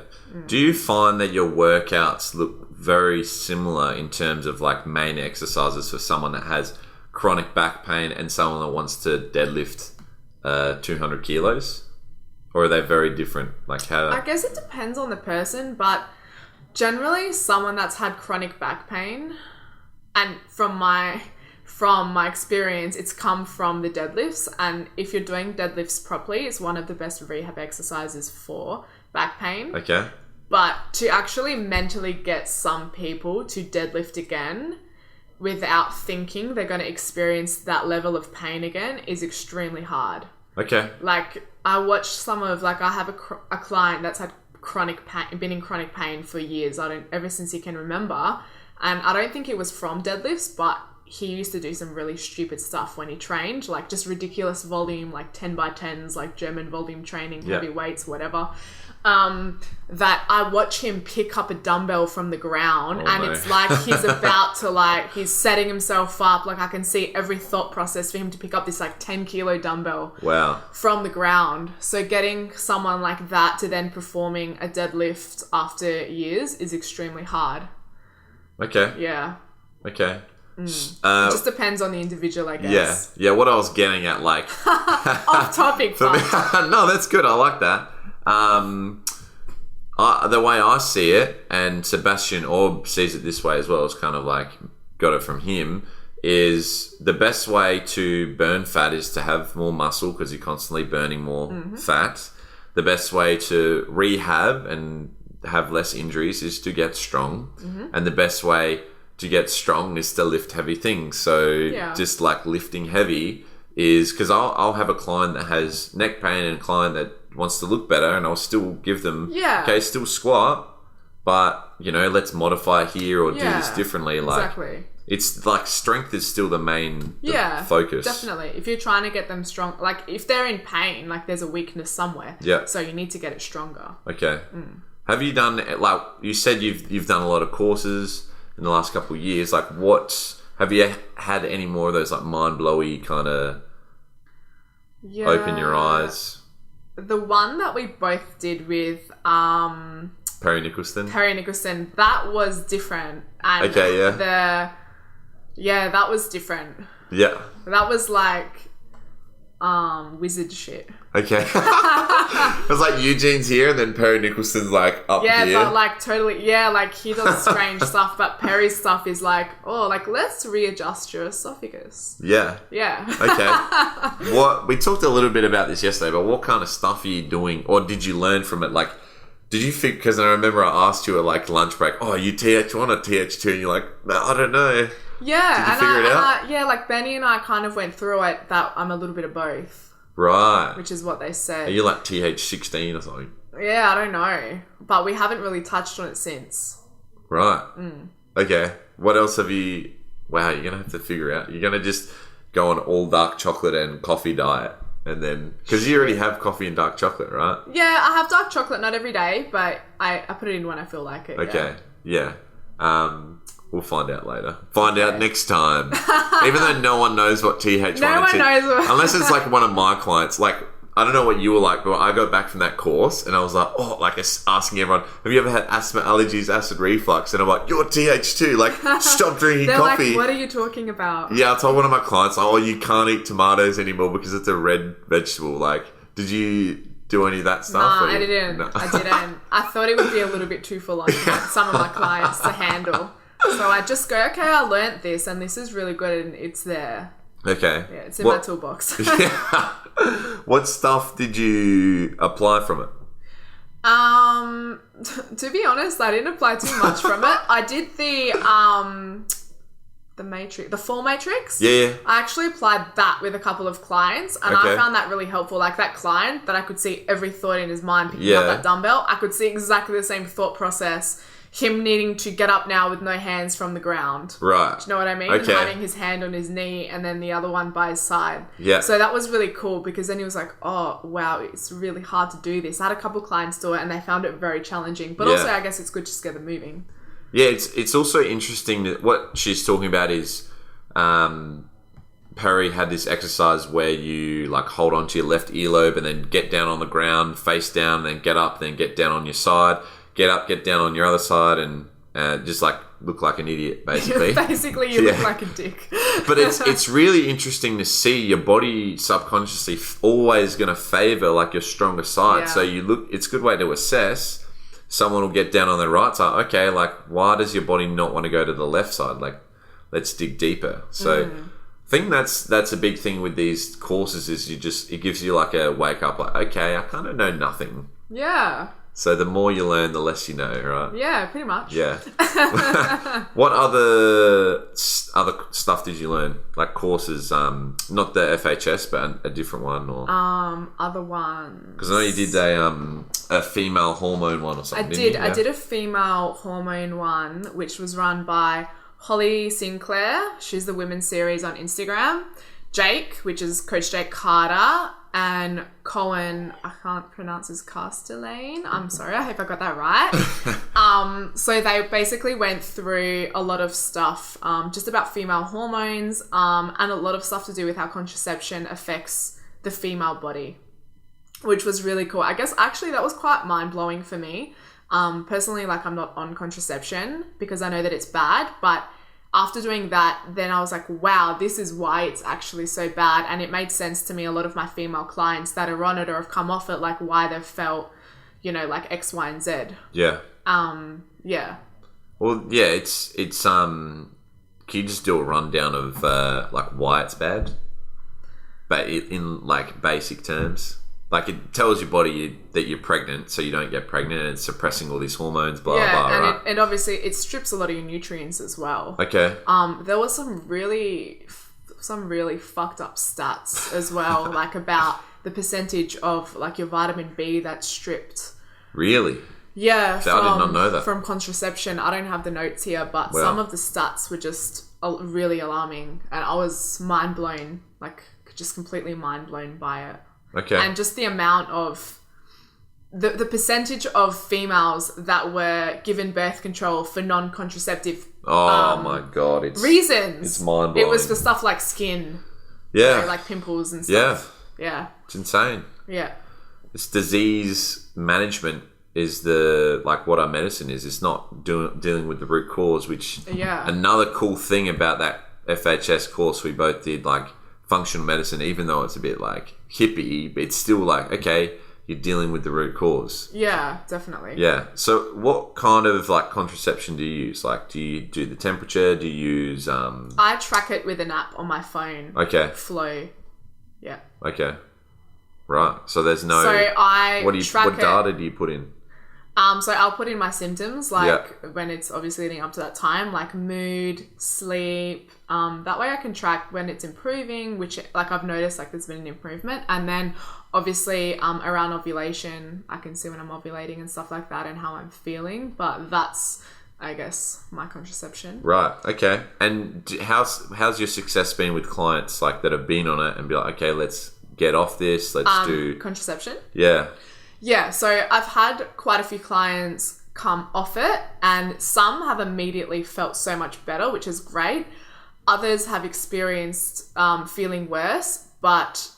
Do you find that your workouts look very similar in terms of like main exercises for someone that has chronic back pain and someone that wants to deadlift 200 kilos? Or are they very different? Like how? I guess it depends on the person, but generally, someone that's had chronic back pain, and from my experience, it's come from the deadlifts. And if you're doing deadlifts properly, it's one of the best rehab exercises for back pain. Okay. But to actually mentally get some people to deadlift again without thinking they're going to experience that level of pain again is extremely hard. Okay. Like, I watched some of, like, I have a client that's had chronic pain, been in chronic pain for years, ever since he can remember, and I don't think it was from deadlifts, but he used to do some really stupid stuff when he trained, like just ridiculous volume, like 10 by 10s, like German volume training, heavy weights, whatever. That I watch him pick up a dumbbell from the ground, it's like he's about to, like, he's setting himself up. Like I can see every thought process for him to pick up this like 10 kilo dumbbell from the ground. So getting someone like that to then performing a deadlift after years is extremely hard. Okay. Yeah. Okay. It just depends on the individual, I guess. Yeah. What I was getting at, like off topic. No, that's good. I like that. The way I see it, and Sebastian Orb sees it this way as well, it's kind of like got it from him, is the best way to burn fat is to have more muscle because you're constantly burning more fat. The best way to rehab and have less injuries is to get strong. And the best way to get strong is to lift heavy things. So just like lifting heavy is, because I'll have a client that has neck pain and a client that wants to look better, and I'll still give them, okay, still squat, but, you know, let's modify here or do this differently. Like, exactly. It's like strength is still the main focus. Definitely. If you're trying to get them strong, like if they're in pain, like there's a weakness somewhere. Yeah. So you need to get it stronger. Okay. Have you done, like you said, you've done a lot of courses in the last couple of years. Like, what have you had any more of those like mind-blowy kind of open your eyes? The one that we both did with Perry Nicholson. That was different. And Okay, yeah. That was different. Yeah. That was like wizard shit. Okay. It was like Eugene's here and then Perry Nicholson's like up here. Yeah, but like totally, like he does strange stuff, but Perry's stuff is like, let's readjust your esophagus. Yeah. Yeah. Okay. We talked a little bit about this yesterday, but what kind of stuff are you doing or did you learn from it? Like, did you think, because I remember I asked you at like lunch break, oh, you TH1 or TH2? And you're like, no, I don't know. Yeah. Did you figure it out? Like Benny and I kind of went through it that I'm a little bit of both. Right. Which is what they said. Are you like TH16 or something? Yeah, I don't know. But we haven't really touched on it since. Right. Okay. What else have you... Wow, you're going to have to figure out. You're going to just go on all dark chocolate and coffee diet. And then... Because you already have coffee and dark chocolate, right? Yeah, I have dark chocolate, not every day. But I put it in when I feel like it. Okay. Yeah. We'll find out later. Find out next time. Even though no one knows what TH1 no one knows what... Unless it's like one of my clients. Like, I don't know what you were like, but I got back from that course and I was like, asking everyone, have you ever had asthma, allergies, acid reflux? And I'm like, you're TH2. Like, stop drinking coffee. Like, what are you talking about? Yeah, I told one of my clients, you can't eat tomatoes anymore because it's a red vegetable. Like, did you do any of that stuff? Nah, I didn't. No. I didn't. I thought it would be a little bit too full on for some of my clients to handle. So I just go, okay, I learnt this and this is really good and it's there. Okay. Yeah, it's in my toolbox. Yeah. What stuff did you apply from it? To be honest, I didn't apply too much from it. I did the matrix, the fall matrix. Yeah. I actually applied that with a couple of clients and I found that really helpful. Like that client that I could see every thought in his mind picking up that dumbbell. I could see exactly the same thought process. Him needing to get up now with no hands from the ground. Right. Do you know what I mean? Okay. Having his hand on his knee and then the other one by his side. Yeah. So that was really cool because then he was like, oh, wow, it's really hard to do this. I had a couple clients do it and they found it very challenging. But also, I guess it's good just to get them moving. Yeah, it's also interesting that what she's talking about is Perry had this exercise where you like hold onto your left earlobe and then get down on the ground, face down, then get up, then get down on your side. Get up, get down on your other side, and just like look like an idiot, basically. Basically, you look like a dick. But it's really interesting to see your body subconsciously always going to favor like your stronger side. Yeah. So it's a good way to assess. Someone will get down on their right side. Okay, like why does your body not want to go to the left side? Like let's dig deeper. So I think that's a big thing with these courses is it gives you like a wake up. Like okay, I kind of know nothing. Yeah. So the more you learn, the less you know, right? Yeah, pretty much. Yeah. What other stuff did you learn? Like courses, not the FHS, but a different one, or other ones. Because I know you did a female hormone one or something. I did a female hormone one, which was run by Holly Sinclair. She's the women's series on Instagram. Jake, which is Coach Jake Carter. And Cohen, I can't pronounce his Castellane. I'm sorry, I hope I got that right. So they basically went through a lot of stuff just about female hormones and a lot of stuff to do with how contraception affects the female body, which was really cool. I guess actually that was quite mind-blowing for me. Personally, like I'm not on contraception because I know that it's bad, but after doing that, then I was like, wow, this is why it's actually so bad. And it made sense to me. A lot of my female clients that are on it or have come off it, like why they've felt, like X, Y, and Z. Yeah. Yeah. Well, yeah, it's can you just do a rundown of like why it's bad? But in like basic terms. Like it tells your body that you're pregnant, so you don't get pregnant, and it's suppressing all these hormones, blah, blah, and right? And obviously it strips a lot of your nutrients as well. Okay. There was some really fucked up stats as well, like about the percentage of like your vitamin B that's stripped. Really? Yeah. So I did not know that. From contraception. I don't have the notes here, but some of the stats were just really alarming, and I was mind blown, like just completely mind blown by it. Okay. And just the amount of the percentage of females that were given birth control for non-contraceptive my God, reasons. It's mind-blowing. It was for stuff like skin. Yeah. Like pimples and stuff. Yeah. Yeah. It's insane. Yeah. It's disease management is the like what our medicine is. It's not dealing with the root cause, which another cool thing about that FHS course we both did, like functional medicine, even though it's a bit like hippie, it's still like, okay, you're dealing with the root cause. Yeah, definitely. Yeah. So what kind of like contraception do you use? Like, do you do the temperature? Do you use... I track it with an app on my phone. Okay. Flow. Yeah. Okay. Right. So there's no... So I what data do you put in? So I'll put in my symptoms, like when it's obviously leading up to that time, like mood, sleep. That way I can track when it's improving, which like I've noticed like there's been an improvement. And then obviously around ovulation, I can see when I'm ovulating and stuff like that and how I'm feeling. But that's, I guess, my contraception. Right. Okay. And how's your success been with clients like that have been on it and be like, okay, let's get off this. Let's do contraception. Yeah. Yeah, so I've had quite a few clients come off it and some have immediately felt so much better, which is great. Others have experienced feeling worse, but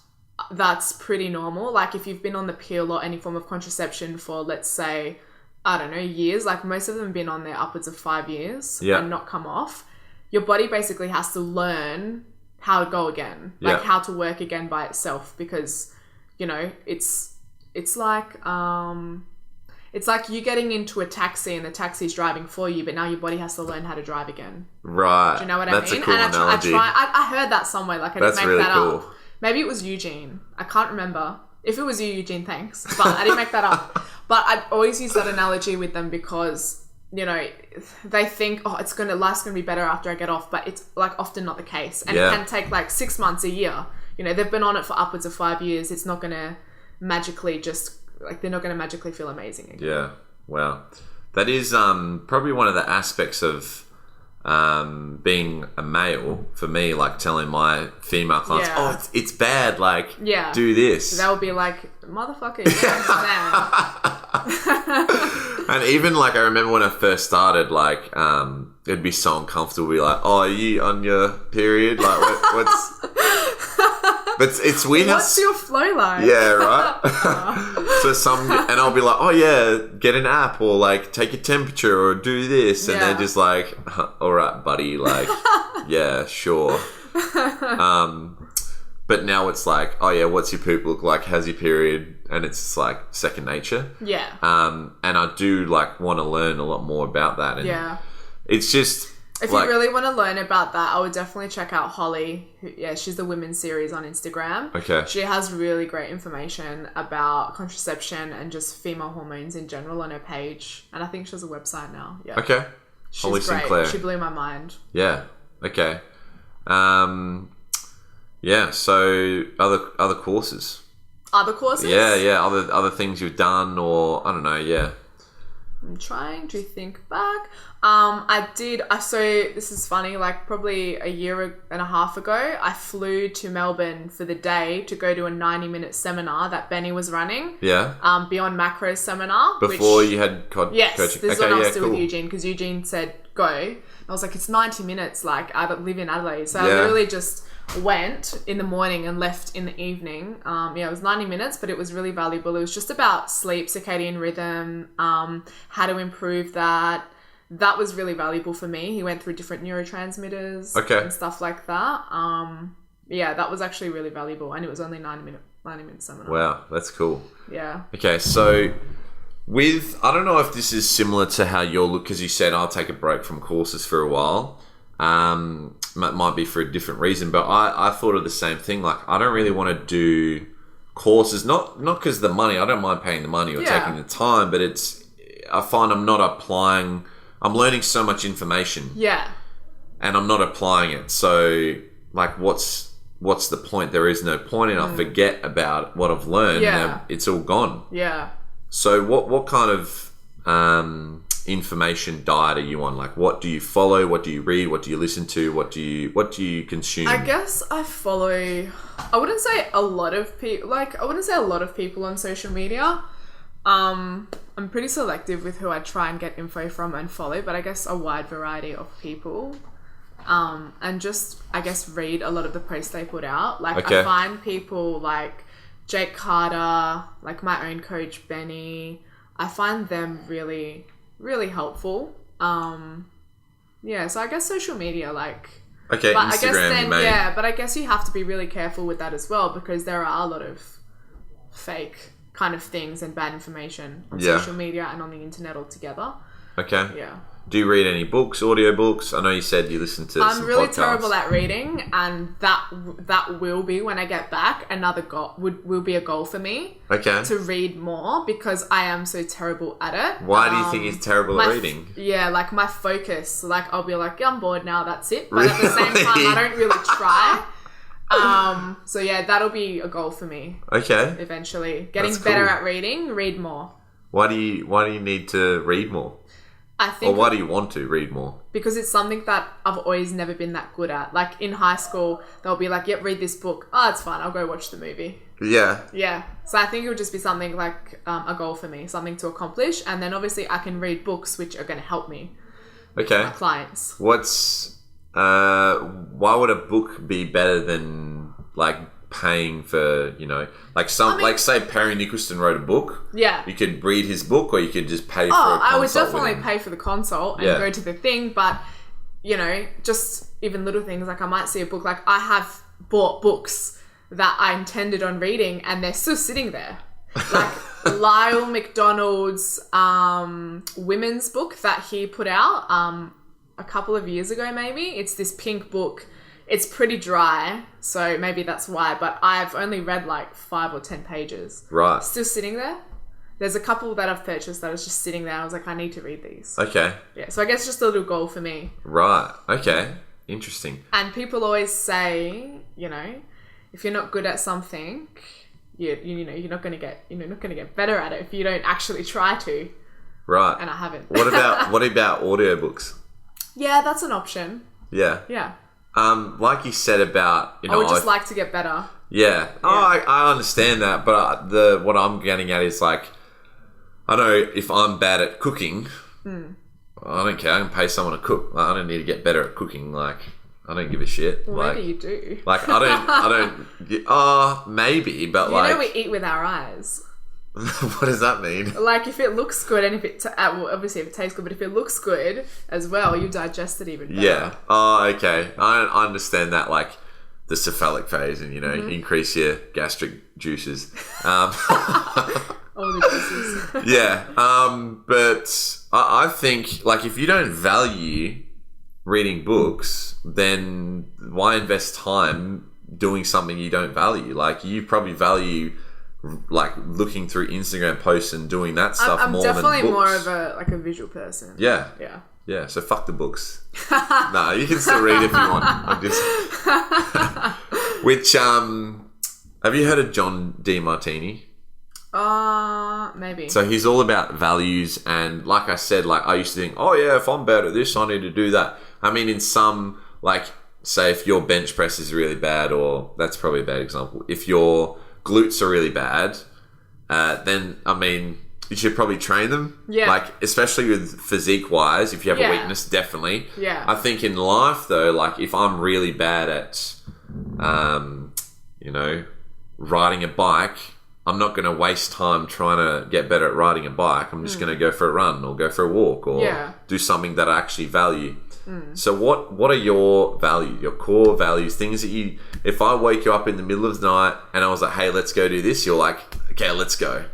that's pretty normal. Like if you've been on the pill or any form of contraception for, let's say, I don't know, years, like most of them have been on there upwards of 5 years and not come off. Your body basically has to learn how to go again, like how to work again by itself because, you know, it's like you getting into a taxi and the taxi's driving for you, but now your body has to learn how to drive again. Right. Do you know what That's I mean? A cool analogy. I heard that somewhere. Like I didn't make really that cool. up. Maybe it was Eugene. I can't remember. If it was you, Eugene, thanks. But I didn't make that up. But I always use that analogy with them because, you know, they think, life's gonna be better after I get off, but it's like often not the case. And it can take like 6 months, a year. You know, they've been on it for upwards of 5 years. It's not gonna magically they're not going to magically feel amazing again. Yeah. Wow. That is probably one of the aspects of being a male for me, like telling my female clients, it's bad, like do this. So they'll be like, motherfucker, you don't understand. And even like I remember when I first started, like it'd be so uncomfortable, be like, oh, are you on your period? Like what's but it's weird. What's your flow like? Yeah, right. So and I'll be like, oh yeah, get an app or like take a temperature or do this, and they're just like, all right, buddy, like, yeah, sure. But now it's like, oh yeah, what's your poop look like? How's your period? And it's like second nature. Yeah. And I do like want to learn a lot more about that. And it's just. If you really want to learn about that, I would definitely check out Holly. She's the Women's Series on Instagram. Okay. She has really great information about contraception and just female hormones in general on her page. And I think she has a website now. Yeah. Okay. She's Holly great. Sinclair. She blew my mind. Yeah. Okay. Yeah. So other courses. Other courses? Yeah. Other things you've done, or I don't know. Yeah. I'm trying to think back. So this is funny, like probably a year and a half ago, I flew to Melbourne for the day to go to a 90-minute seminar that Benny was running. Yeah. Beyond Macros seminar. Before you had Yes, coaching. This is when I was still with Eugene, because Eugene said, go. And I was like, it's 90 minutes, like I live in Adelaide. So I literally just went in the morning and left in the evening. It was 90 minutes, but it was really valuable. It was just about sleep, circadian rhythm, how to improve that. That was really valuable for me. He went through different neurotransmitters and stuff like that. That was actually really valuable, and it was only 90 minute seminar. Wow, that's cool. Yeah. Okay, so I don't know if this is similar to how you'll look, because you said I'll take a break from courses for a while. Might be for a different reason, but I thought of the same thing. Like, I don't really want to do courses, not because of the money. I don't mind paying the money or taking the time, but I find I'm not applying. I'm learning so much information. Yeah. And I'm not applying it. So, like, what's the point? There is no point, and I forget about what I've learned. Yeah. It's all gone. Yeah. So, what kind of information diet are you on? Like, what do you follow? What do you read? What do you listen to? What do you consume? I guess I follow. I wouldn't say a lot of people. Like, I wouldn't say a lot of people on social media. I'm pretty selective with who I try and get info from and follow, but I guess a wide variety of people. And just, I guess, read a lot of the posts they put out. Like, I find people like Jake Carter, like my own coach, Benny, I find them really, really helpful. Yeah, so I guess social media, like... Okay, but Instagram, I guess then, mate. yeah, but I guess you have to be really careful with that as well, because there are a lot of fake kind of things and bad information on social media and on the internet altogether. Okay. Yeah. Do you read any books, audiobooks? I know you said you listen to I'm some really podcasts. terrible at reading, and that will be, when I get back, another goal will be a goal for me. Okay. To read more, because I am so terrible at it. Why do you think he's terrible at reading? Yeah, like my focus. Like I'll be like, yeah, I'm bored now, that's it. But at the same time, I don't really try. So yeah, that'll be a goal for me. Okay. Eventually. Getting That's better cool. at reading, read more. Why do you need to read more? I think, or why do you want to read more? Because it's something that I've always never been that good at. Like in high school, they'll be like, yep, read this book. Oh, it's fine. I'll go watch the movie. Yeah. Yeah. So I think it would just be something like a goal for me, something to accomplish. And then obviously I can read books which are going to help me. Okay. My clients. Why would a book be better than like paying for, like like say Perry Nicholson wrote a book. Yeah. You could read his book, or you could just pay for a consult. I would definitely pay for the consult and go to the thing, but just even little things, like I might see a book, like I have bought books that I intended on reading and they're still sitting there. Like Lyle McDonald's women's book that he put out a couple of years ago maybe. It's this pink book. It's pretty dry, so maybe that's why, but I've only read like 5 or 10 pages. Right. Still sitting there. There's a couple that I've purchased that was just sitting there. I was like, I need to read these. Okay. Yeah, so I guess just a little goal for me. Right. Okay. Interesting. And people always say, if you're not good at something, you're not gonna get better at it if you don't actually try to. Right. And I haven't. what about audiobooks? Yeah, that's an option. Yeah. Yeah. Like you said about, I would just like to get better. Yeah. Oh, I understand that, but what I'm getting at is like, I know if I'm bad at cooking, I don't care. I can pay someone to cook. Like, I don't need to get better at cooking. Like, I don't give a shit. Well, maybe you do. Like, I don't. Maybe, but we eat with our eyes. What does that mean? Like, if it looks good and if it... obviously, if it tastes good, but if it looks good as well, you digest it even better. Yeah. Oh, okay. I understand that, like, the cephalic phase and, increase your gastric juices. All the juices. Yeah. But I think, like, if you don't value reading books, then why invest time doing something you don't value? Like, you probably value... like looking through Instagram posts and doing that stuff more than books. I'm definitely more of a visual person. Yeah. Yeah, so fuck the books. No, you can still read if you want. I'm just... Which, have you heard of John DeMartini? Maybe. So he's all about values, and like I said, like I used to think, oh yeah, if I'm bad at this, I need to do that. I mean, in some, like, say if your bench press is really bad, or that's probably a bad example, if your glutes are really bad, then I mean you should probably train them. Yeah. Like especially with physique wise, if you have a weakness, definitely. Yeah. I think in life though, like if I'm really bad at, riding a bike, I'm not going to waste time trying to get better at riding a bike. I'm just going to go for a run or go for a walk or do something that I actually value. So what are your values, your core values, things that you, if I wake you up in the middle of the night and I was like, hey, let's go do this, you're like, okay, let's go.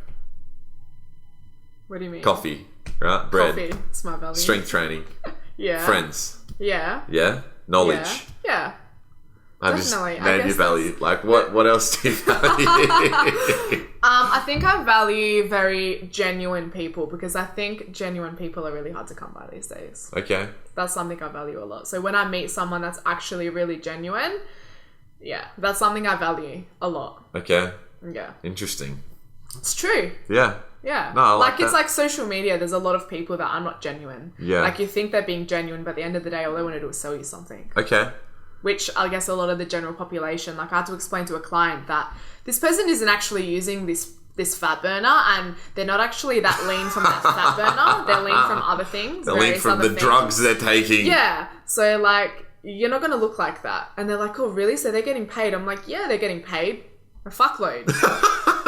What do you mean? Coffee, right? Bread. Coffee, it's my value. Strength training. Yeah. Friends. Yeah. Yeah. Knowledge. Yeah. I Definitely. just named your value. Like, what else do you value? I think I value very genuine people, because I think genuine people are really hard to come by these days. Okay. That's something I value a lot. So when I meet someone that's actually really genuine, that's something I value a lot. Okay. Yeah. Interesting. It's true. Yeah. Yeah. No, I like it's that. like social media. There's a lot of people that are not genuine. Yeah. Like you think they're being genuine, but at the end of the day, all they want to do is sell you something. Okay. Which I guess a lot of the general population, like I had to explain to a client that this person isn't actually using this fat burner, and they're not actually that lean from that fat burner. They're lean from other things. They're lean from the drugs they're taking. Yeah. So like, you're not going to look like that. And they're like, oh really? So they're getting paid? I'm like, yeah, they're getting paid a fuckload.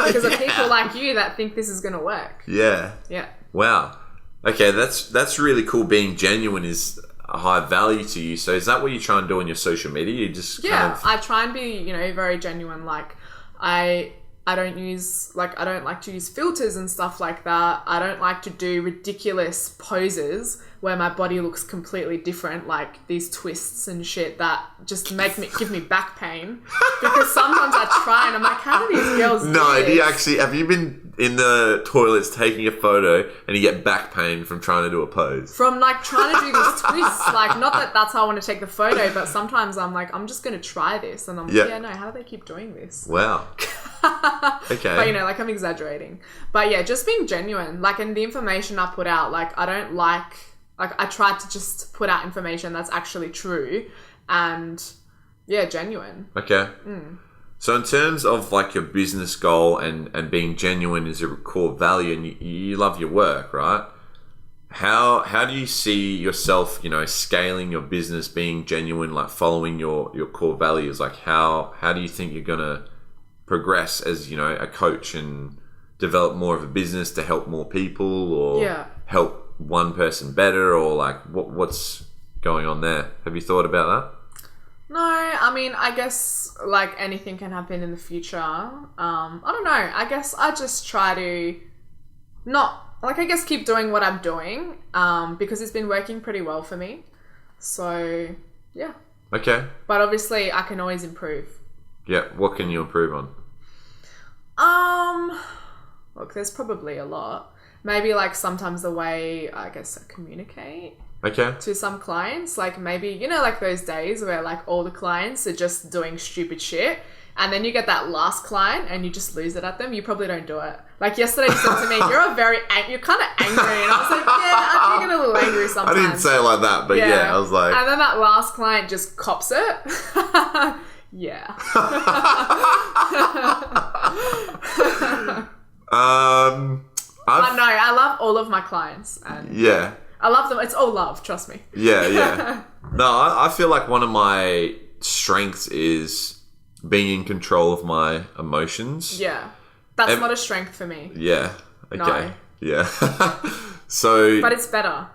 because of people like you that think this is going to work. Yeah. Yeah. Wow. Okay, that's really cool. Being genuine is a high value to you. So is that what you try and do on your social media? You just I try and be, very genuine. Like I don't like to use filters and stuff like that. I don't like to do ridiculous poses where my body looks completely different, like these twists and shit that just give me back pain. Because sometimes I try and I'm like, how do these girls do this? Have you been in the toilets taking a photo and you get back pain from trying to do a pose? From like trying to do these twists, like not that that's how I want to take the photo, but sometimes I'm like, I'm just going to try this. And I'm like, no, how do they keep doing this? Wow. Okay. But like I'm exaggerating. But yeah, just being genuine. Like in the information I put out, like I don't like I try to just put out information that's actually true and genuine. Okay. So in terms of like your business goal and being genuine is a core value and you love your work, right? How do you see yourself, scaling your business, being genuine, like following your core values? Like how do you think you're going to progress as, a coach and develop more of a business to help more people or help one person better, or like what's going on there? Have you thought about that? No, I mean, I guess like anything can happen in the future. I don't know. I guess I just try to keep doing what I'm doing because it's been working pretty well for me. So, yeah. Okay. But obviously I can always improve. Yeah. What can you improve on? Look, there's probably a lot. Maybe like sometimes the way I guess I communicate to some clients, like maybe, like those days where like all the clients are just doing stupid shit and then you get that last client and you just lose it at them. You probably don't do it. Like yesterday you said to me, you're kind of angry. And I was like, I get a little angry sometimes. I didn't say it like that, but I was like. And then that last client just cops it. Yeah. I love all of my clients. And I love them. It's all love, trust me. Yeah. No, I feel like one of my strengths is being in control of my emotions. Yeah. That's not a strength for me. Yeah. Okay. No. Yeah. So. But it's better.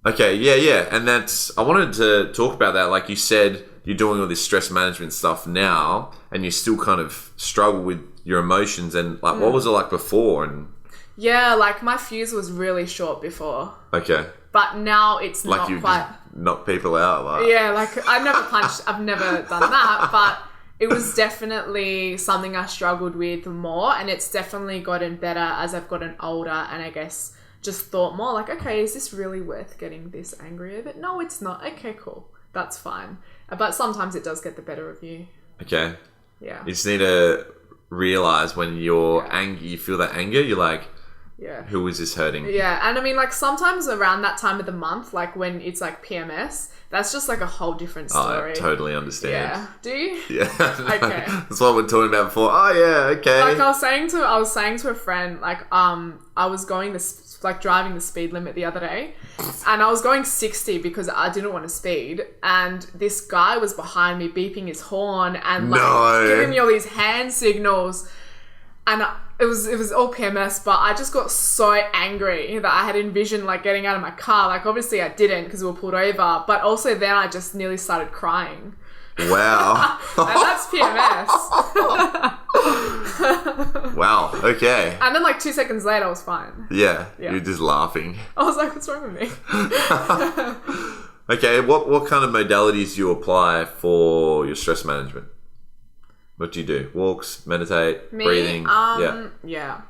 Okay. Yeah. And I wanted to talk about that. Like you said, you're doing all this stress management stuff now and you still kind of struggle with your emotions and like, what was it like before? And yeah, like my fuse was really short before. Okay. But now it's like not quite. Just knock people out. Like. Yeah, like I've never done that, but it was definitely something I struggled with more, and it's definitely gotten better as I've gotten older, and I guess just thought more like, okay, is this really worth getting this angry over? No, it's not. Okay, cool. That's fine. But sometimes it does get the better of you. Okay. Yeah. You just need to realize when you're angry, you feel that anger, you're like, who is this hurting? Yeah, and I mean, like, sometimes around that time of the month, like, when it's, like, PMS, that's just, like, a whole different story. I totally understand. Yeah. Do you? Yeah. Okay. That's what we're talking about before. Oh, yeah, okay. Like, I was saying to a friend, like, I was driving the speed limit the other day, and I was going 60 because I didn't want to speed, and this guy was behind me beeping his horn and, like, giving me all these hand signals, and it was all PMS, but I just got so angry that I had envisioned like getting out of my car. Like obviously I didn't because we were pulled over, but also then I just nearly started crying. Wow. And that's PMS. Wow, okay. And then like 2 seconds later I was fine. Yeah. You're just laughing. I was like, what's wrong with me? Okay, what kind of modalities do you apply for your stress management? What do you do? Walks, meditate, breathing? Yeah.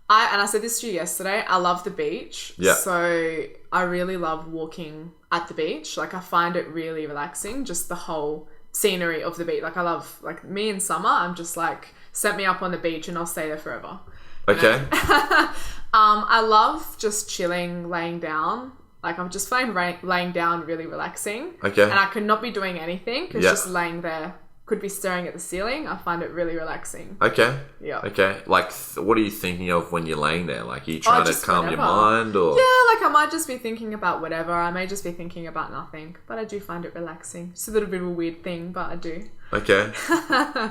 I said this to you yesterday. I love the beach. Yeah. So I really love walking at the beach. Like I find it really relaxing. Just the whole scenery of the beach. Like I love, like me in summer, I'm just like, set me up on the beach and I'll stay there forever. Okay. I love just chilling, laying down. Like I'm just finding laying down really relaxing. Okay. And I could not be doing anything. It's just laying there. Could be staring at the ceiling. I find it really relaxing. Okay. Yeah. Okay. Like, what are you thinking of when you're laying there? Like, are you trying to calm your mind or? Yeah, like I might just be thinking about whatever. I may just be thinking about nothing. But I do find it relaxing. It's a little bit of a weird thing, but I do. Okay.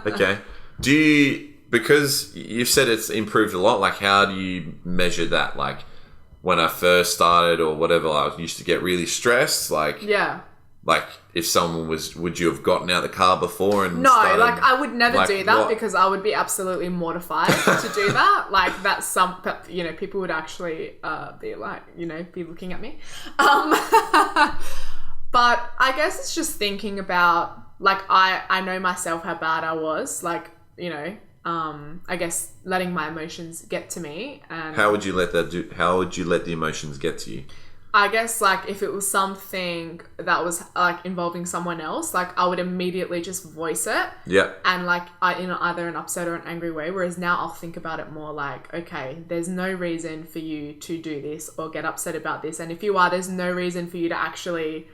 Okay. Do because you've said it's improved a lot, like how do you measure that? Like when I first started or whatever, I used to get really stressed. Like, like if someone was, would you have gotten out the car before and started, like I would never like, do that because I would be absolutely mortified to do that. Like that's people would actually be like, be looking at me. But I guess it's just thinking about, like, I know myself how bad I was, like, I guess letting my emotions get to me. And how would you let the emotions get to you? I guess, like, if it was something that was, like, involving someone else, like, I would immediately just voice it. Yeah. And, like, in either an upset or an angry way. Whereas now I'll think about it more like, okay, there's no reason for you to do this or get upset about this. And if you are, there's no reason for you to actually,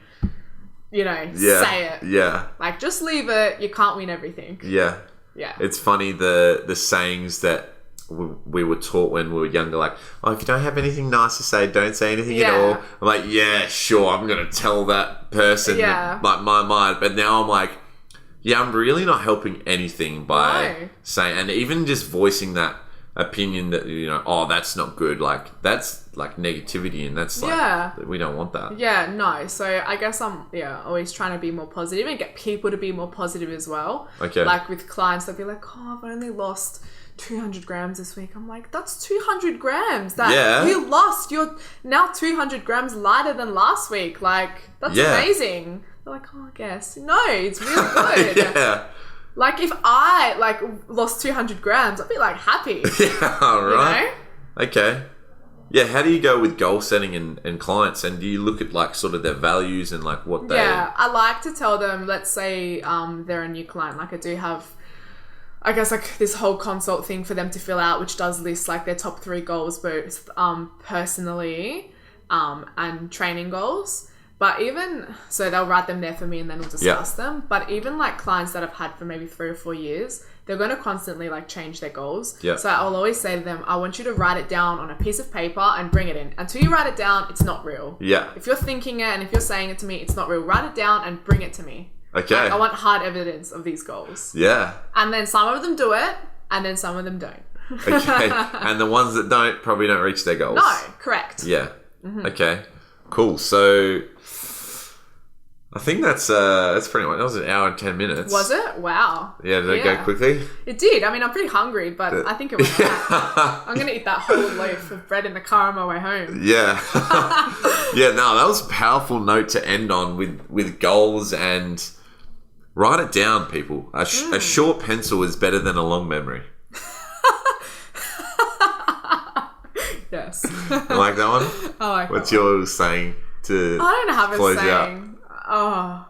say it. Yeah. Like, just leave it. You can't win everything. Yeah. Yeah. It's funny, the sayings that we were taught when we were younger, like, oh, if you don't have anything nice to say, don't say anything at all. I'm like, yeah, sure, I'm going to tell that person like my mind. But now I'm like, yeah, I'm really not helping anything by saying, and even just voicing that opinion that, oh, that's not good. Like, that's like negativity, and that's like, we don't want that. Yeah, no. So I guess I'm, always trying to be more positive and get people to be more positive as well. Okay. Like with clients, they'll be like, oh, I've only lost 200 grams this week. I'm like, that's 200 grams that you lost. You're now 200 grams lighter than last week. Like, that's amazing. They're like, oh, I guess. No, it's really good. Like, if I, like, lost 200 grams, I'd be, like, happy. Yeah, right. Okay. Yeah, how do you go with goal setting and clients? And do you look at, like, sort of their values and, like, what they... Yeah, I like to tell them, let's say they're a new client. Like, I do have, I guess, like, this whole consult thing for them to fill out, which does list, like, their top 3 goals, both personally and training goals. But even, so they'll write them there for me and then we'll discuss them. But even, like, clients that I've had for maybe 3 or 4 years, they're going to constantly, like, change their goals. Yeah. So I'll always say to them, I want you to write it down on a piece of paper and bring it in. Until you write it down, it's not real. Yeah. If you're thinking it and if you're saying it to me, it's not real. Write it down and bring it to me. Okay. Like, I want hard evidence of these goals. Yeah. And then some of them do it and then some of them don't. Okay. And the ones that don't probably don't reach their goals. No, correct. Yeah. Mm-hmm. Okay. Cool. So I think that's pretty much, that was 1 hour and 10 minutes. Was it? Wow. Yeah, did it go quickly? It did. I mean, I'm pretty hungry, but I think it went alright. I'm going to eat that whole loaf of bread in the car on my way home. Yeah. Yeah, no, that was a powerful note to end on with goals, and write it down, people. A short pencil is better than a long memory. Yes. You like that one? I like What's that one. your saying to I don't have a close saying. Oh.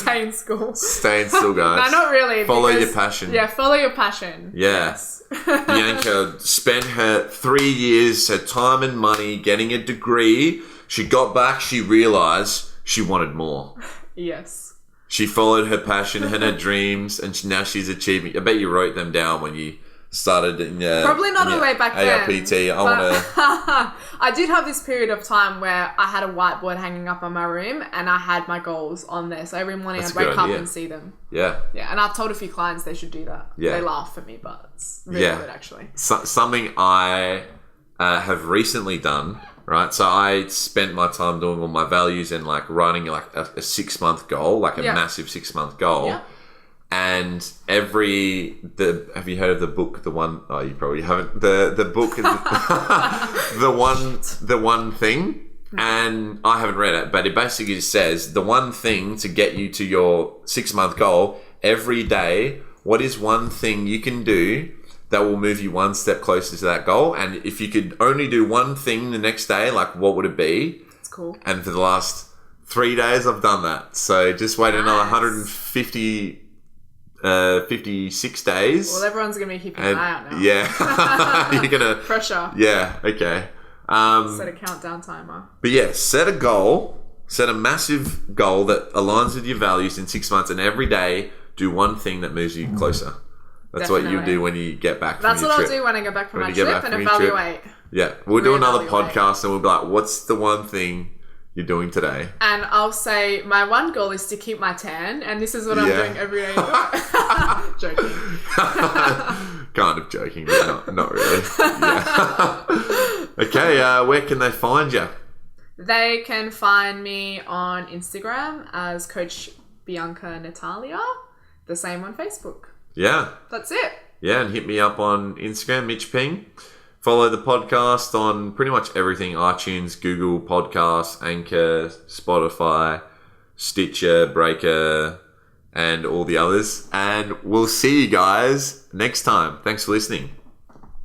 Stay in school. Stay in school, guys. No, not really. Follow your passion. Yeah, follow your passion. Yeah. Yes. Bianca spent her 3 years, her time and money getting a degree. She got back, she realised she wanted more. Yes. She followed her passion and her dreams, and now she's achieving. I bet you wrote them down when you started in probably not all the way back then. ARPT. I did have this period of time where I had a whiteboard hanging up on my room and I had my goals on there. So every morning I'd wake up and see them. Yeah. Yeah, and I've told a few clients they should do that. Yeah. They laugh at me, but it's really good actually. Something I have recently done, right? So I spent my time doing all my values and like writing like a 6-month goal, like a massive 6-month goal. Yeah. And have you heard of the book, the one, oh, you probably haven't, the book, the one thing, and I haven't read it, but it basically says the one thing to get you to your 6-month goal every day. What is one thing you can do that will move you one step closer to that goal? And if you could only do one thing the next day, like what would it be? It's cool. And for the last 3 days, I've done that. So just wait another 56 days. Well, everyone's going to be keeping an eye out now. Yeah. You're going to... Pressure. Yeah, okay. Set a countdown timer. But yeah, set a goal. Set a massive goal that aligns with your values in 6 months, and every day do one thing that moves you closer. That's what you do when you get back from your trip. That's what I'll do when I get back from my trip and evaluate. Yeah, we'll do another podcast and we'll be like, what's the one thing you're doing today. And I'll say my one goal is to keep my tan, and this is what I'm doing every day. Joking. Kind of joking, but not really. Yeah. Okay, where can they find you? They can find me on Instagram as Coach Bianca Natalia. The same on Facebook. Yeah. That's it. Yeah, and hit me up on Instagram, Mitch Ping. Follow the podcast on pretty much everything: iTunes, Google Podcasts, Anchor, Spotify, Stitcher, Breaker, and all the others. And we'll see you guys next time. Thanks for listening.